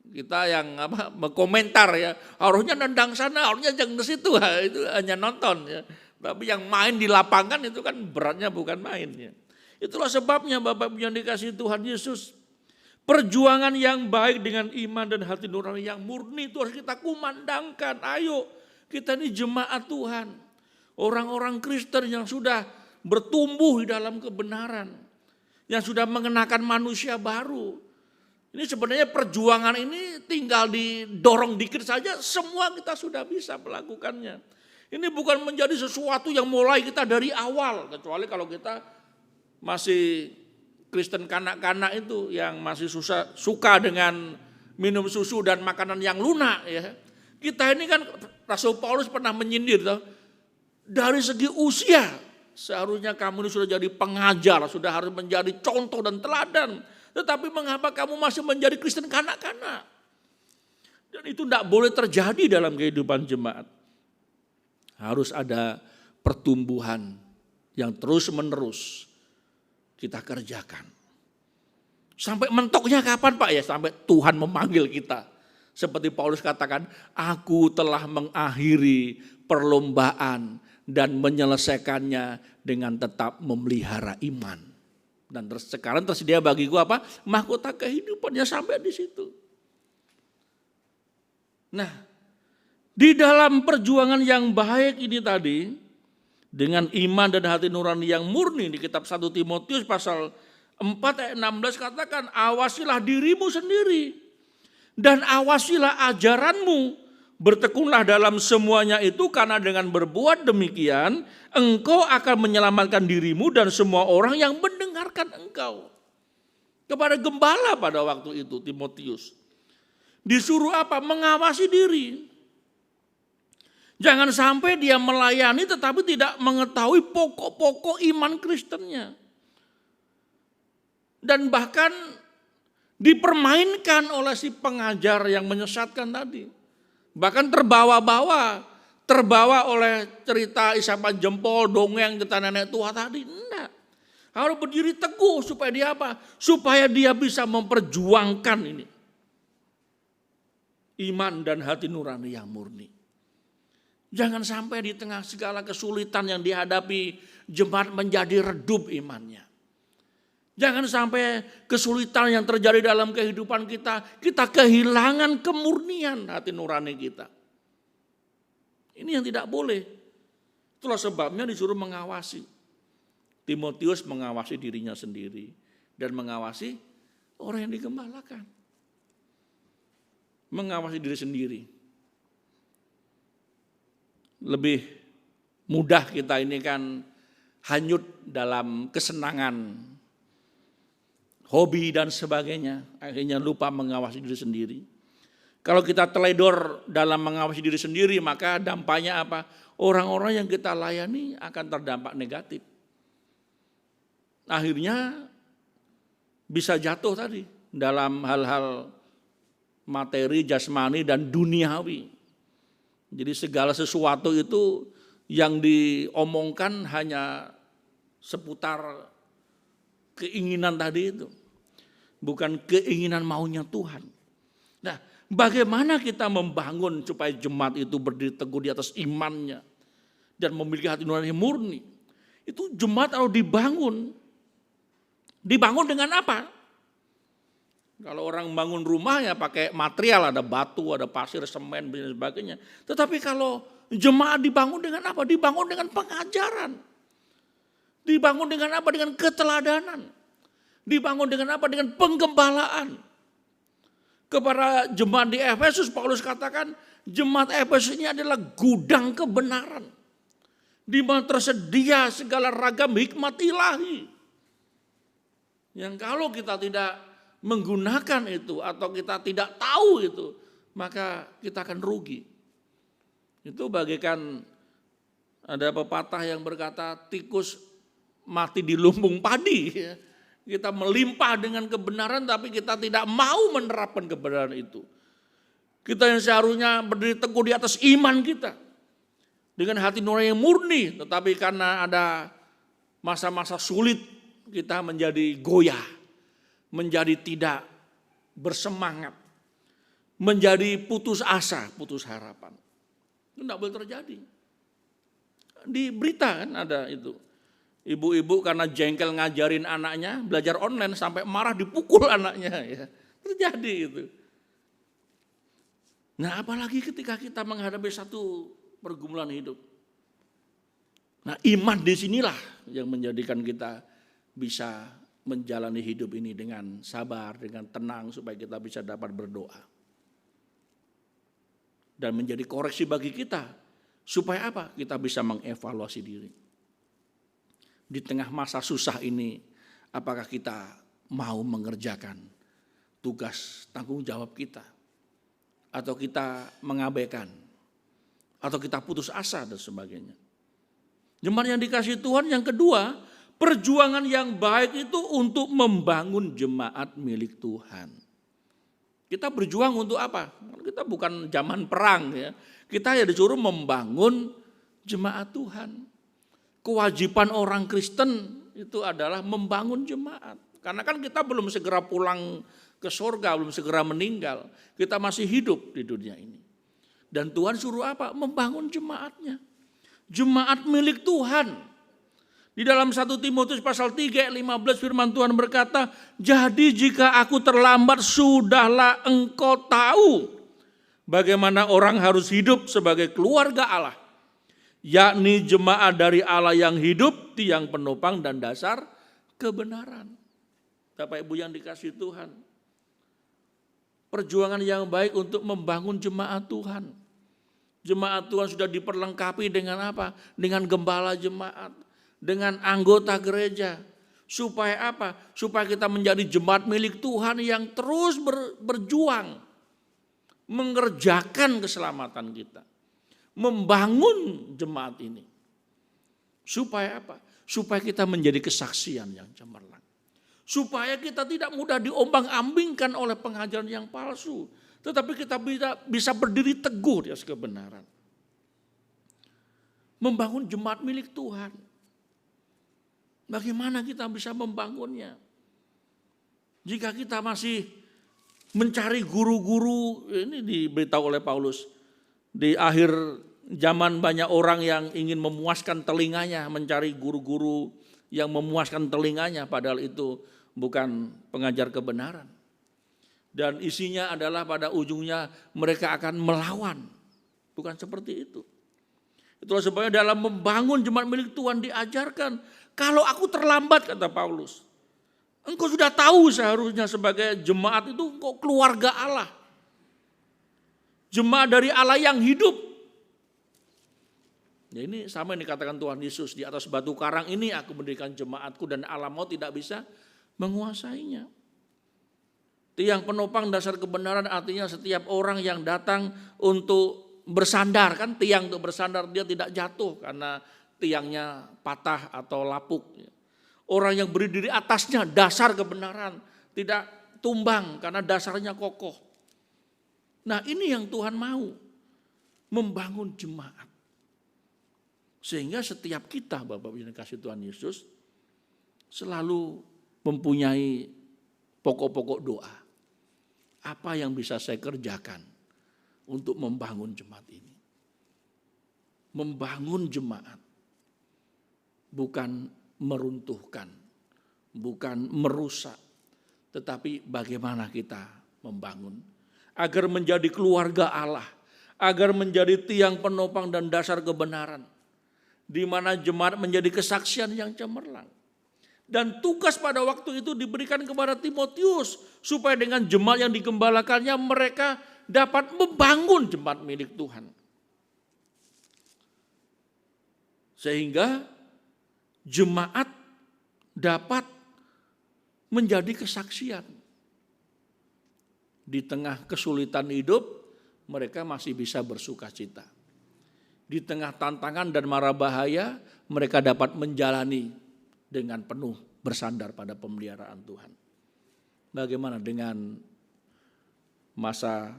kita yang berkomentar ya, harusnya nendang sana, harusnya jangan ke situ, itu hanya nonton ya. Tapi yang main di lapangan itu kan beratnya bukan main ya. Itulah sebabnya Bapak Ibu yang dikasihi Tuhan Yesus, perjuangan yang baik dengan iman dan hati nurani yang murni itu harus kita kumandangkan. Ayo, kita ini jemaat Tuhan. Orang-orang Kristen yang sudah bertumbuh di dalam kebenaran. Yang sudah mengenakan manusia baru. Ini sebenarnya perjuangan ini tinggal didorong dikit saja, semua kita sudah bisa melakukannya. Ini bukan menjadi sesuatu yang mulai kita dari awal. Kecuali kalau kita masih Kristen kanak-kanak itu yang masih suka dengan minum susu dan makanan yang lunak ya. Kita ini kan Rasul Paulus pernah menyindir dari segi usia seharusnya kamu ini sudah jadi pengajar, sudah harus menjadi contoh dan teladan. Tetapi mengapa kamu masih menjadi Kristen kanak-kanak? Dan itu tidak boleh terjadi dalam kehidupan jemaat. Harus ada pertumbuhan yang terus-menerus kita kerjakan. Sampai mentoknya kapan Pak ya? Sampai Tuhan memanggil kita. Seperti Paulus katakan, aku telah mengakhiri perlombaan dan menyelesaikannya dengan tetap memelihara iman. Dan sekarang tersedia bagiku apa? Mahkota kehidupannya sampai di situ. Nah, di dalam perjuangan yang baik ini tadi, dengan iman dan hati nurani yang murni di kitab 1 Timotius pasal 4 ayat 16 katakan, awasilah dirimu sendiri dan awasilah ajaranmu. Bertekunlah dalam semuanya itu karena dengan berbuat demikian engkau akan menyelamatkan dirimu dan semua orang yang mendengarkan engkau. Kepada gembala pada waktu itu Timotius disuruh apa? Mengawasi diri. Jangan sampai dia melayani tetapi tidak mengetahui pokok-pokok iman Kristennya. Dan bahkan dipermainkan oleh si pengajar yang menyesatkan tadi. Bahkan terbawa oleh cerita isapan jempol, dongeng cerita nenek tua tadi. Enggak. Harus berdiri teguh supaya dia apa? Supaya dia bisa memperjuangkan ini. Iman dan hati nurani yang murni. Jangan sampai di tengah segala kesulitan yang dihadapi jemaat menjadi redup imannya. Jangan sampai kesulitan yang terjadi dalam kehidupan kita kehilangan kemurnian hati nurani kita. Ini yang tidak boleh. Itulah sebabnya disuruh mengawasi. Timotius mengawasi dirinya sendiri dan mengawasi orang yang digembalakan. Mengawasi diri sendiri. Lebih mudah kita ini kan hanyut dalam kesenangan, hobi dan sebagainya, akhirnya lupa mengawasi diri sendiri. Kalau kita teledor dalam mengawasi diri sendiri, maka dampaknya apa? Orang-orang yang kita layani akan terdampak negatif. Akhirnya bisa jatuh tadi dalam hal-hal materi, jasmani, dan duniawi. Jadi segala sesuatu itu yang diomongkan hanya seputar keinginan tadi itu. Bukan keinginan maunya Tuhan. Nah, bagaimana kita membangun supaya jemaat itu berdiri teguh di atas imannya dan memiliki hati nurani murni? Itu jemaat harus dibangun. Dibangun dengan apa? Kalau orang bangun rumah ya pakai material, ada batu, ada pasir, semen, dan sebagainya. Tetapi kalau jemaat dibangun dengan apa? Dibangun dengan pengajaran. Dibangun dengan apa? Dengan keteladanan. Dibangun dengan apa? Dengan penggembalaan. Kepada jemaat di Efesus, Paulus katakan jemaat Efesus ini adalah gudang kebenaran. Di mana tersedia segala ragam hikmat ilahi. Yang kalau kita tidak menggunakan itu atau kita tidak tahu itu, maka kita akan rugi. Itu bagaikan ada pepatah yang berkata tikus mati di lumbung padi. Kita melimpah dengan kebenaran tapi kita tidak mau menerapkan kebenaran itu. Kita yang seharusnya berdiri teguh di atas iman kita. Dengan hati nurani yang murni, tetapi karena ada masa-masa sulit kita menjadi goyah, menjadi tidak bersemangat, menjadi putus asa, putus harapan. Itu tidak boleh terjadi. Di berita kan ada itu. Ibu-ibu karena jengkel ngajarin anaknya, belajar online sampai marah dipukul anaknya. Ya. Terjadi itu. Nah apalagi ketika kita menghadapi satu pergumulan hidup. Nah iman disinilah yang menjadikan kita bisa menjalani hidup ini dengan sabar, dengan tenang supaya kita bisa dapat berdoa. Dan menjadi koreksi bagi kita supaya apa? Kita bisa mengevaluasi diri. Di tengah masa susah ini, apakah kita mau mengerjakan tugas tanggung jawab kita? Atau kita mengabaikan? Atau kita putus asa dan sebagainya? Jemaat yang dikasihi Tuhan, yang kedua, perjuangan yang baik itu untuk membangun jemaat milik Tuhan. Kita berjuang untuk apa? Kita bukan zaman perang ya. Kita ya disuruh membangun jemaat Tuhan. Kewajiban orang Kristen itu adalah membangun jemaat. Karena kan kita belum segera pulang ke surga, belum segera meninggal. Kita masih hidup di dunia ini. Dan Tuhan suruh apa? Membangun jemaatnya. Jemaat milik Tuhan. Di dalam 1 Timotius pasal 3 ayat 15 firman Tuhan berkata, jadi jika aku terlambat sudahlah engkau tahu bagaimana orang harus hidup sebagai keluarga Allah. Yakni jemaat dari Allah yang hidup, tiang penopang dan dasar kebenaran. Bapak Ibu yang dikasihi Tuhan. Perjuangan yang baik untuk membangun jemaat Tuhan. Jemaat Tuhan sudah diperlengkapi dengan apa? Dengan gembala jemaat. Dengan anggota gereja. Supaya apa? Supaya kita menjadi jemaat milik Tuhan yang terus berjuang. Mengerjakan keselamatan kita. Membangun jemaat ini. Supaya apa? Supaya kita menjadi kesaksian yang cemerlang. Supaya kita tidak mudah diombang-ambingkan oleh pengajaran yang palsu. Tetapi kita bisa berdiri teguh di atas kebenaran. Membangun jemaat milik Tuhan. Bagaimana kita bisa membangunnya? Jika kita masih mencari guru-guru, ini diberitahu oleh Paulus. Di akhir zaman banyak orang yang ingin memuaskan telinganya, mencari guru-guru yang memuaskan telinganya, padahal itu bukan pengajar kebenaran. Dan isinya adalah pada ujungnya mereka akan melawan. Bukan seperti itu. Itulah sebabnya dalam membangun jemaat milik Tuhan diajarkan, kalau aku terlambat kata Paulus, engkau sudah tahu seharusnya sebagai jemaat itu engkau keluarga Allah. Jemaat dari Allah yang hidup. Ya ini sama yang dikatakan Tuhan Yesus, di atas batu karang ini aku mendirikan jemaatku dan alam maut tidak bisa menguasainya. Tiang penopang dasar kebenaran artinya setiap orang yang datang untuk bersandar, kan tiang untuk bersandar dia tidak jatuh karena tiangnya patah atau lapuk. Orang yang berdiri di atasnya dasar kebenaran tidak tumbang karena dasarnya kokoh. Nah ini yang Tuhan mau, membangun jemaat. Sehingga setiap kita Bapak Ibu yang dikasihi Tuhan Yesus selalu mempunyai pokok-pokok doa. Apa yang bisa saya kerjakan untuk membangun jemaat ini? Membangun jemaat bukan meruntuhkan, bukan merusak, tetapi bagaimana kita membangun agar menjadi keluarga Allah, agar menjadi tiang penopang dan dasar kebenaran, di mana jemaat menjadi kesaksian yang cemerlang. Dan tugas pada waktu itu diberikan kepada Timotius, supaya dengan jemaat yang digembalakannya mereka dapat membangun jemaat milik Tuhan. Sehingga jemaat dapat menjadi kesaksian. Di tengah kesulitan hidup, mereka masih bisa bersuka cita. Di tengah tantangan dan mara bahaya, mereka dapat menjalani dengan penuh bersandar pada pemeliharaan Tuhan. Bagaimana dengan masa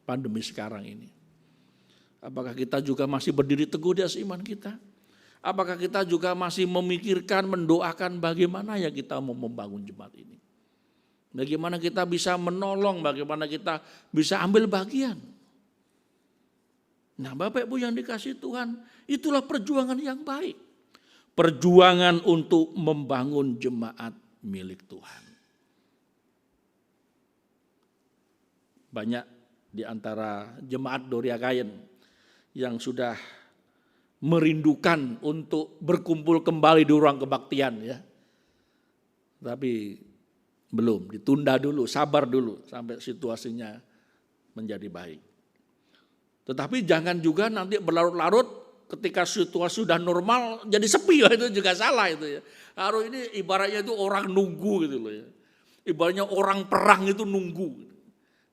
pandemi sekarang ini? Apakah kita juga masih berdiri teguh di atas iman kita? Apakah kita juga masih memikirkan, mendoakan bagaimana ya kita mau membangun jemaat ini? Bagaimana kita bisa menolong, bagaimana kita bisa ambil bagian. Nah, Bapak Ibu yang dikasihi Tuhan, itulah perjuangan yang baik. Perjuangan untuk membangun jemaat milik Tuhan. Banyak di antara jemaat Doria Kayen yang sudah merindukan untuk berkumpul kembali di ruang kebaktian ya. Tapi belum, ditunda dulu, sabar dulu sampai situasinya menjadi baik. Tetapi jangan juga nanti berlarut-larut ketika situasi sudah normal jadi sepi, itu juga salah itu ya. Harus ini ibaratnya itu orang nunggu gitu loh ya. Ibaratnya orang perang itu nunggu.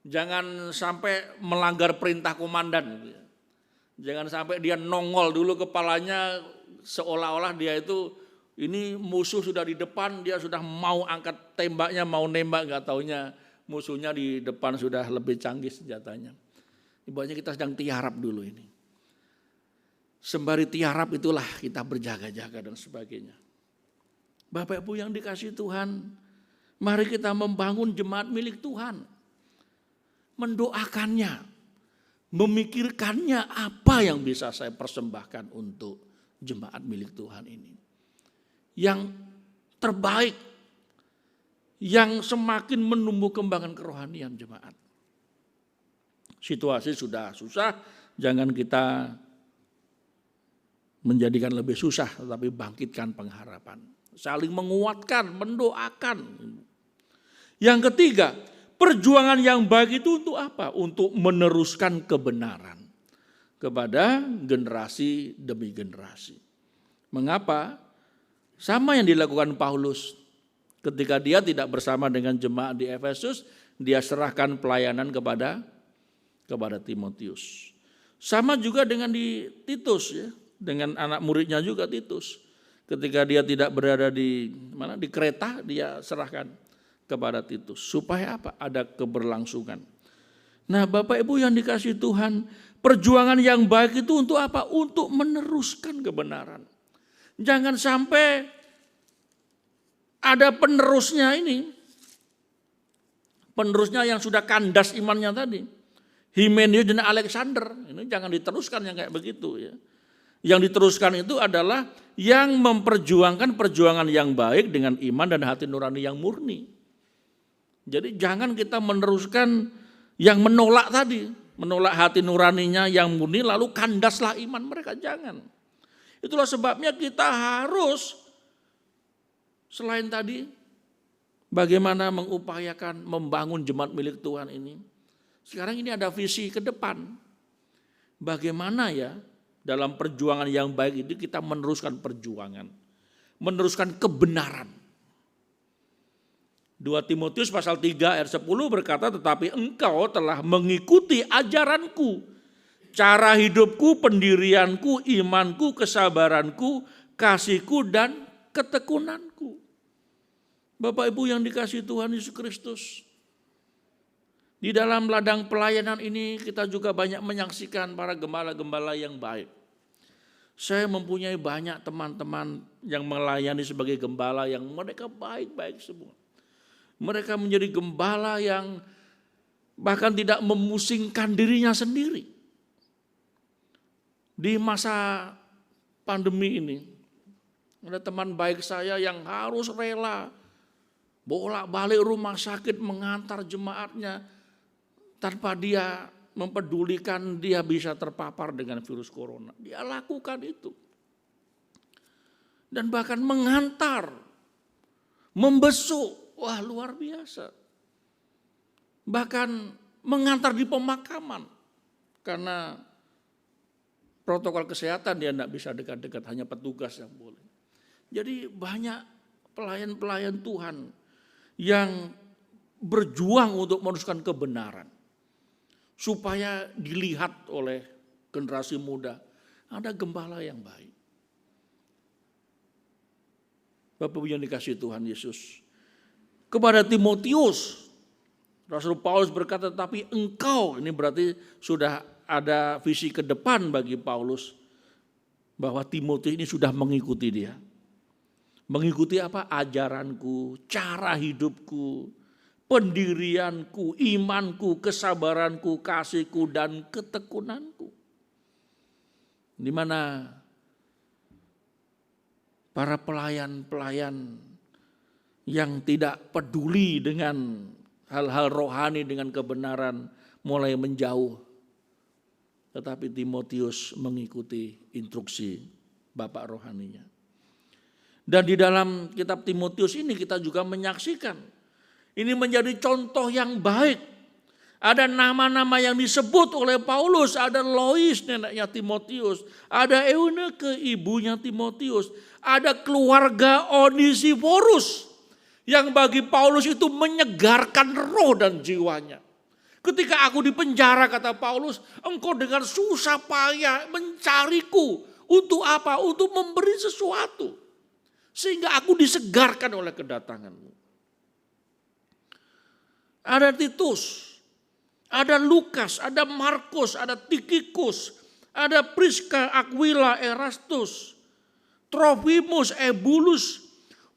Jangan sampai melanggar perintah komandan gitu ya. Jangan sampai dia nongol dulu kepalanya seolah-olah dia itu ini musuh sudah di depan, dia sudah mau angkat tembaknya, mau nembak, gak taunya musuhnya di depan sudah lebih canggih senjatanya. Ibaratnya kita sedang tiarap dulu ini. Sembari tiarap itulah kita berjaga-jaga dan sebagainya. Bapak Ibu yang dikasihi Tuhan, mari kita membangun jemaat milik Tuhan. Mendoakannya, memikirkannya apa yang bisa saya persembahkan untuk jemaat milik Tuhan ini. Yang terbaik, yang semakin menumbuh kembangkan kerohanian jemaat. Situasi sudah susah, jangan kita menjadikan lebih susah, tetapi bangkitkan pengharapan. Saling menguatkan, mendoakan. Yang ketiga, perjuangan yang baik itu untuk apa? Untuk meneruskan kebenaran kepada generasi demi generasi. Mengapa? Sama yang dilakukan Paulus ketika dia tidak bersama dengan jemaat di Efesus, dia serahkan pelayanan kepada Timotius. Sama juga dengan di Titus ya, dengan anak muridnya juga Titus. Ketika dia tidak berada di Kreta, dia serahkan kepada Titus. Supaya apa? Ada keberlangsungan. Nah, Bapak Ibu yang dikasihi Tuhan, perjuangan yang baik itu untuk apa? Untuk meneruskan kebenaran. Jangan sampai ada penerusnya ini. Penerusnya yang sudah kandas imannya tadi. Himenius dan Alexander. Ini jangan diteruskan yang kayak begitu ya. Yang diteruskan itu adalah yang memperjuangkan perjuangan yang baik dengan iman dan hati nurani yang murni. Jadi jangan kita meneruskan yang menolak tadi. Menolak hati nuraninya yang murni lalu kandaslah iman mereka. Jangan. Itulah sebabnya kita harus selain tadi bagaimana mengupayakan membangun jemaat milik Tuhan ini. Sekarang ini ada visi ke depan. Bagaimana ya dalam perjuangan yang baik itu kita meneruskan perjuangan. Meneruskan kebenaran. 2 Timotius pasal 3 ayat 10 berkata, tetapi engkau telah mengikuti ajaranku, cara hidupku, pendirianku, imanku, kesabaranku, kasihku, dan ketekunanku. Bapak Ibu yang dikasihi Tuhan Yesus Kristus. Di dalam ladang pelayanan ini kita juga banyak menyaksikan para gembala-gembala yang baik. Saya mempunyai banyak teman-teman yang melayani sebagai gembala yang mereka baik-baik semua. Mereka menjadi gembala yang bahkan tidak memusingkan dirinya sendiri. Di masa pandemi ini, ada teman baik saya yang harus rela bolak-balik rumah sakit mengantar jemaatnya tanpa dia mempedulikan dia bisa terpapar dengan virus corona. Dia lakukan itu. Dan bahkan mengantar, membesuk, wah luar biasa. Bahkan mengantar di pemakaman, karena protokol kesehatan dia tidak bisa dekat-dekat, hanya petugas yang boleh. Jadi banyak pelayan-pelayan Tuhan yang berjuang untuk meneruskan kebenaran. Supaya dilihat oleh generasi muda, ada gembala yang baik. Bapak Ibu yang dikasihi Tuhan Yesus. Kepada Timotius, Rasul Paulus berkata, tapi engkau, ini berarti sudah ada visi ke depan bagi Paulus, bahwa Timotius ini sudah mengikuti dia. Mengikuti apa? Ajaranku, cara hidupku, pendirianku, imanku, kesabaranku, kasihku, dan ketekunanku. Di mana para pelayan-pelayan yang tidak peduli dengan hal-hal rohani, dengan kebenaran, mulai menjauh. Tetapi Timotius mengikuti instruksi bapak rohaninya. Dan di dalam kitab Timotius ini kita juga menyaksikan, ini menjadi contoh yang baik. Ada nama-nama yang disebut oleh Paulus, ada Lois neneknya Timotius, ada Eunike ibunya Timotius, ada keluarga Onesiforus yang bagi Paulus itu menyegarkan roh dan jiwanya. Ketika aku di penjara, kata Paulus, engkau dengan susah payah mencariku. Untuk apa? Untuk memberi sesuatu. Sehingga aku disegarkan oleh kedatanganmu. Ada Titus, ada Lukas, ada Markus, ada Tikhikus, ada Priska, Aquila, Erastus, Trofimus, Ebulus,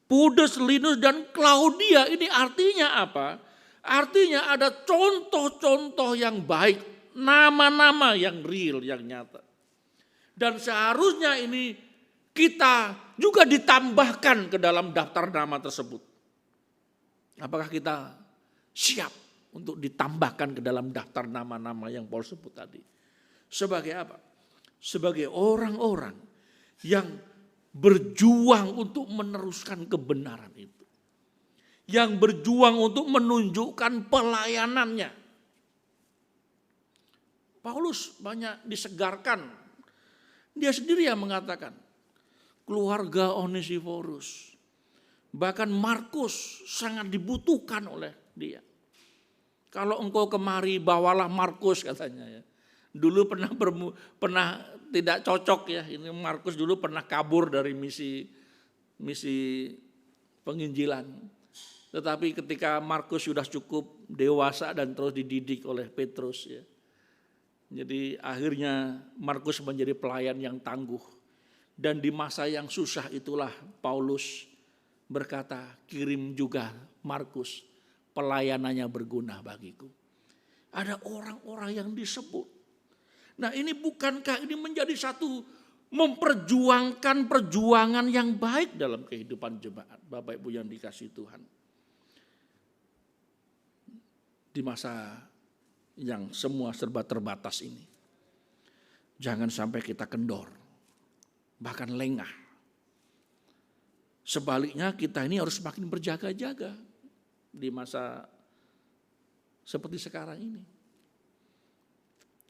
Pudes, Linus, dan Claudia. Ini artinya apa? Artinya ada contoh-contoh yang baik, nama-nama yang real, yang nyata. Dan seharusnya ini kita juga ditambahkan ke dalam daftar nama tersebut. Apakah kita siap untuk ditambahkan ke dalam daftar nama-nama yang Paulus sebut tadi? Sebagai apa? Sebagai orang-orang yang berjuang untuk meneruskan kebenaran itu. Yang berjuang untuk menunjukkan pelayanannya. Paulus banyak disegarkan. Dia sendiri yang mengatakan, keluarga Onesiforus, bahkan Markus sangat dibutuhkan oleh dia. Kalau engkau kemari bawalah Markus, katanya ya. Dulu pernah tidak cocok ya. Ini Markus dulu pernah kabur dari misi penginjilan. Tetapi ketika Markus sudah cukup dewasa dan terus dididik oleh Petrus ya. Jadi akhirnya Markus menjadi pelayan yang tangguh. Dan di masa yang susah itulah Paulus berkata, kirim juga Markus, pelayanannya berguna bagiku. Ada orang-orang yang disebut. Nah ini bukankah ini menjadi satu memperjuangkan perjuangan yang baik dalam kehidupan jemaat. Bapak Ibu yang dikasihi Tuhan. Di masa yang semua serba terbatas ini. Jangan sampai kita kendor. Bahkan lengah. Sebaliknya kita ini harus semakin berjaga-jaga. Di masa seperti sekarang ini.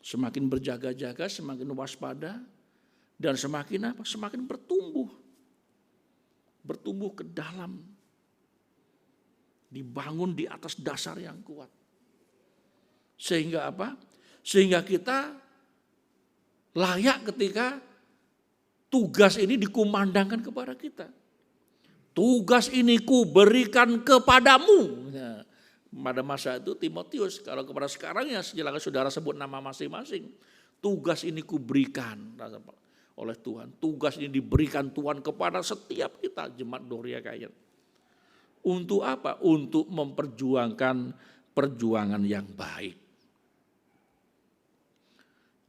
Semakin berjaga-jaga, semakin waspada, dan semakin apa? Semakin bertumbuh. Bertumbuh ke dalam. Dibangun di atas dasar yang kuat. Sehingga apa? Sehingga kita layak ketika tugas ini dikumandangkan kepada kita. Tugas ini ku berikan kepadamu. Nah, pada masa itu Timotius, kalau kepada sekarang ya silakan saudara sebut nama masing-masing. Tugas ini ku berikan oleh Tuhan. Tugas ini diberikan Tuhan kepada setiap kita, jemaat Doria Kayen. Untuk apa? Untuk memperjuangkan perjuangan yang baik.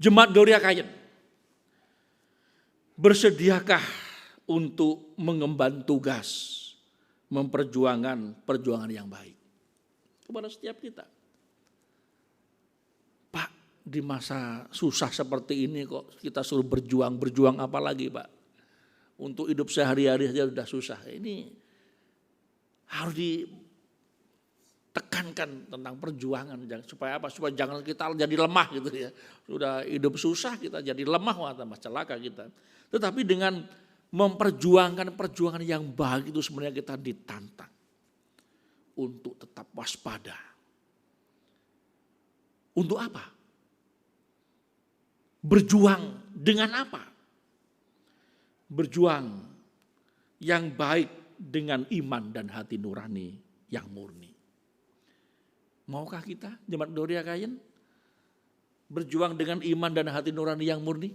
Jemaat Doria Kayen, bersediakah untuk mengemban tugas memperjuangkan perjuangan yang baik kepada setiap kita. Pak, di masa susah seperti ini kok kita suruh berjuang apa lagi Pak? Untuk hidup sehari-hari saja sudah susah. Ini harus ditekankan tentang perjuangan supaya apa? Supaya jangan kita jadi lemah gitu ya. Sudah hidup susah kita jadi lemah, wah tambah celaka kita. Tetapi dengan memperjuangkan perjuangan yang baik itu sebenarnya kita ditantang untuk tetap waspada. Untuk apa? Berjuang dengan apa? Berjuang yang baik dengan iman dan hati nurani yang murni. Maukah kita, jemaat Gloria Kayen, berjuang dengan iman dan hati nurani yang murni?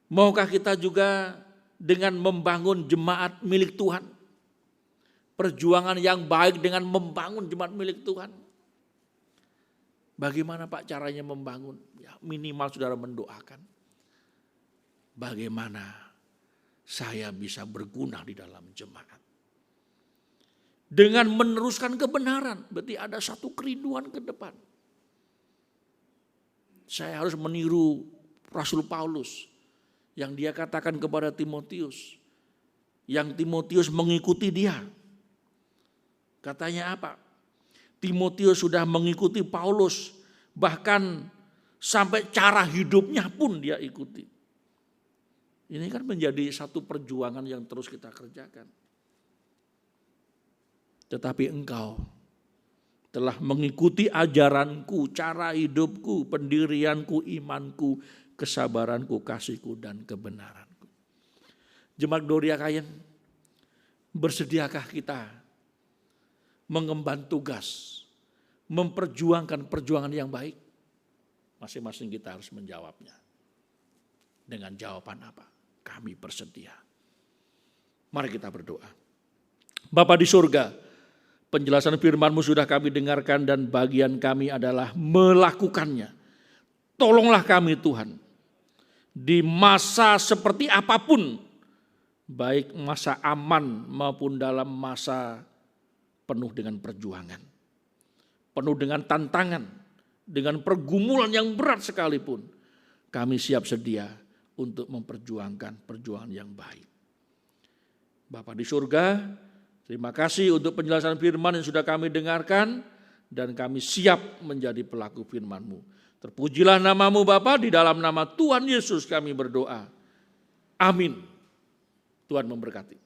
Maukah kita juga dengan membangun jemaat milik Tuhan? Perjuangan yang baik dengan membangun jemaat milik Tuhan. Bagaimana Pak caranya membangun? Ya, minimal saudara mendoakan. Bagaimana saya bisa berguna di dalam jemaat. Dengan meneruskan kebenaran, berarti ada satu kerinduan ke depan. Saya harus meniru Rasul Paulus yang dia katakan kepada Timotius. Yang Timotius mengikuti dia. Katanya apa? Timotius sudah mengikuti Paulus, bahkan sampai cara hidupnya pun dia ikuti. Ini kan menjadi satu perjuangan yang terus kita kerjakan. Tetapi engkau telah mengikuti ajaranku, cara hidupku, pendirianku, imanku, kesabaranku, kasihku, dan kebenaranku. Jemaat Gloria Kayen, bersediakah kita mengemban tugas, memperjuangkan perjuangan yang baik? Masing-masing kita harus menjawabnya. Dengan jawaban apa? Kami bersedia. Mari kita berdoa. Bapa di surga, penjelasan firman-Mu sudah kami dengarkan dan bagian kami adalah melakukannya. Tolonglah kami Tuhan, di masa seperti apapun, baik masa aman maupun dalam masa penuh dengan perjuangan, penuh dengan tantangan, dengan pergumulan yang berat sekalipun, kami siap sedia untuk memperjuangkan perjuangan yang baik. Bapa di surga, terima kasih untuk penjelasan firman yang sudah kami dengarkan dan kami siap menjadi pelaku firman-Mu. Terpujilah nama-Mu Bapa, di dalam nama Tuhan Yesus kami berdoa. Amin. Tuhan memberkati.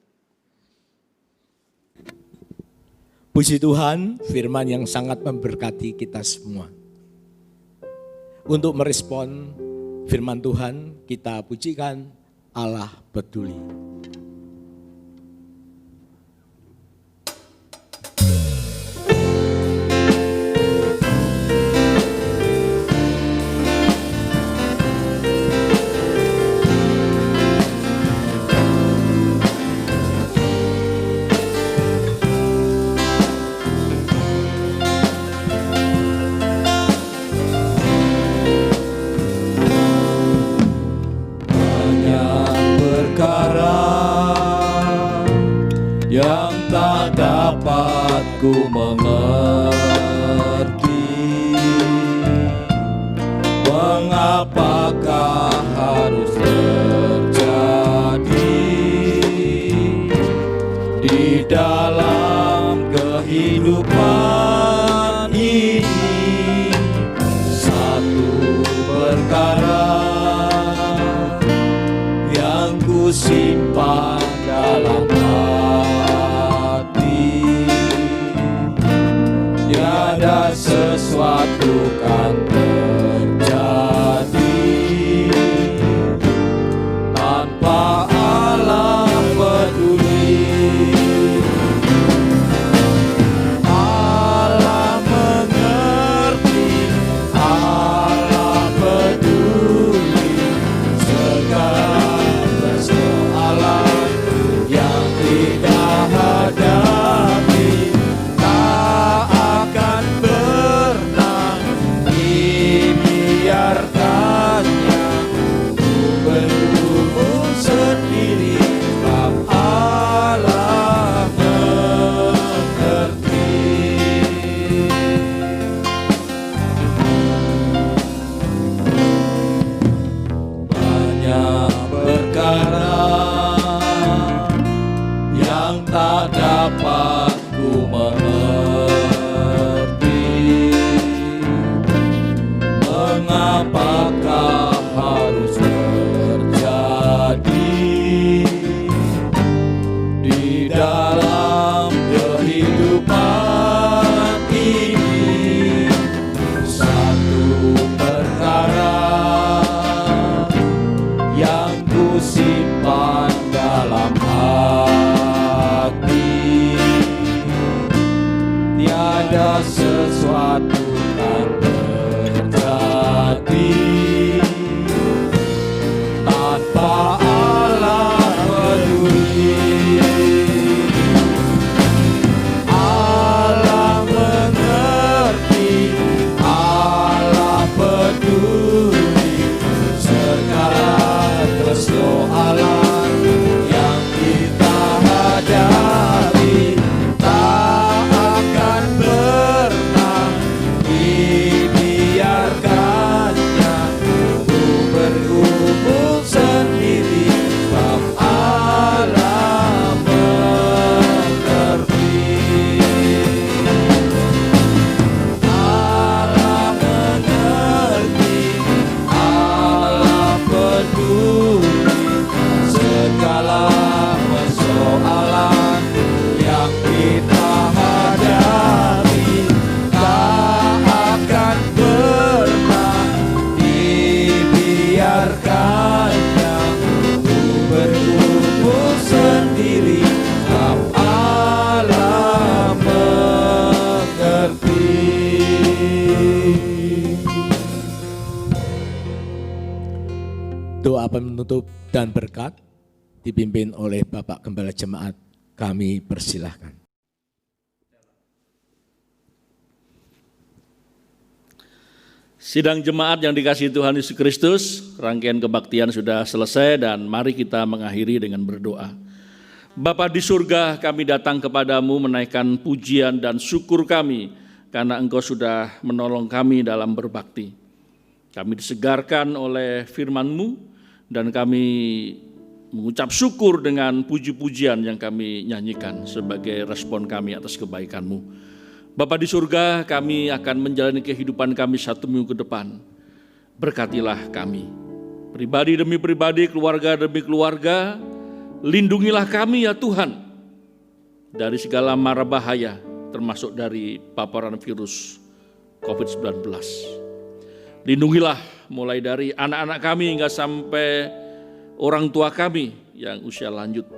Puji Tuhan, firman yang sangat memberkati kita semua. Untuk merespon firman Tuhan, kita pujikan Allah peduli. Ku mengerti mengapakah harus terjadi di dalam kehidupan ini. Satu perkara yang ku simpan dalam ada sesuatu kan terjadi tanpa Allah peduli. Allah mengerti, Allah peduli segala persoalan yang kita hadapi. ada sesuatu kan terjadi tanpa Allah peduli. Allah mengerti, Allah peduli segala persoalan yang kita hadapi. Tak akan pernah dibiarkannya ku bergumul sendiri, sebab Allah mengerti. Allah mengerti, Allah peduli segala persoalan yang kita hadapi. Tak akan pernah dibiarkannya ku bergumul sendiri, sebab Allah mengerti. Doa penutup dan berkat dipimpin oleh Bapak Gembala Jemaat. Kami persilahkan. Sidang jemaat yang dikasihi Tuhan Yesus Kristus, rangkaian kebaktian sudah selesai dan mari kita mengakhiri dengan berdoa. Bapa di surga, kami datang kepadamu menaikkan pujian dan syukur kami karena Engkau sudah menolong kami dalam berbakti. Kami disegarkan oleh firman-Mu dan kami mengucap syukur dengan puji-pujian yang kami nyanyikan sebagai respon kami atas kebaikan-Mu. Bapa di surga, kami akan menjalani kehidupan kami 1 minggu ke depan. Berkatilah kami, pribadi demi pribadi, keluarga demi keluarga. Lindungilah kami ya Tuhan dari segala mara bahaya, termasuk dari paparan virus COVID-19. Lindungilah mulai dari anak-anak kami hingga sampai orang tua kami yang usia lanjut.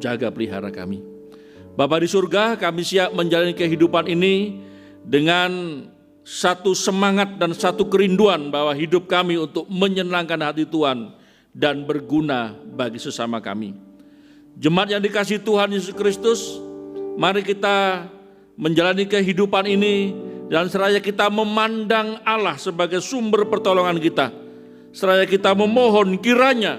Jaga pelihara kami. Bapa di surga, kami siap menjalani kehidupan ini dengan satu semangat dan satu kerinduan bahwa hidup kami untuk menyenangkan hati Tuhan dan berguna bagi sesama kami. Jemaat yang dikasihi Tuhan Yesus Kristus, mari kita menjalani kehidupan ini dan seraya kita memandang Allah sebagai sumber pertolongan kita. Seraya kita memohon kiranya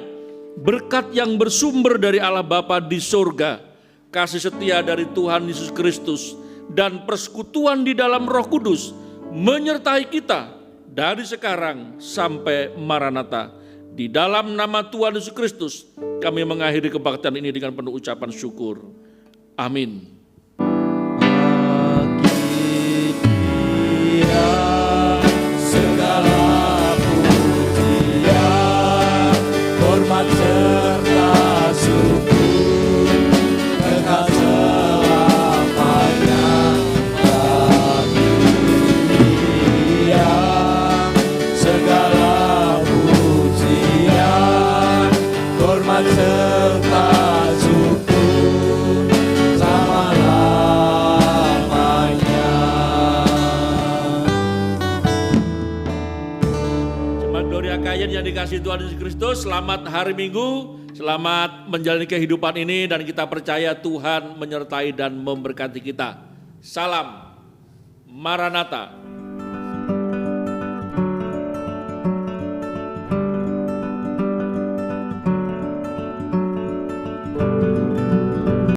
berkat yang bersumber dari Allah Bapa di surga, kasih setia dari Tuhan Yesus Kristus, dan persekutuan di dalam Roh Kudus menyertai kita dari sekarang sampai Maranatha. Di dalam nama Tuhan Yesus Kristus, kami mengakhiri kebaktian ini dengan penuh ucapan syukur. Amin. Segala pujian, hormat serta syukur kekal selamanya bagi Dia. Segala pujian, hormat serta syukur selama-lamanya. Jemaat Gloria Kayen yang dikasihi Tuhan Yesus Kristus, selamat hari Minggu, selamat menjalani kehidupan ini dan kita percaya Tuhan menyertai dan memberkati kita. Salam Maranatha.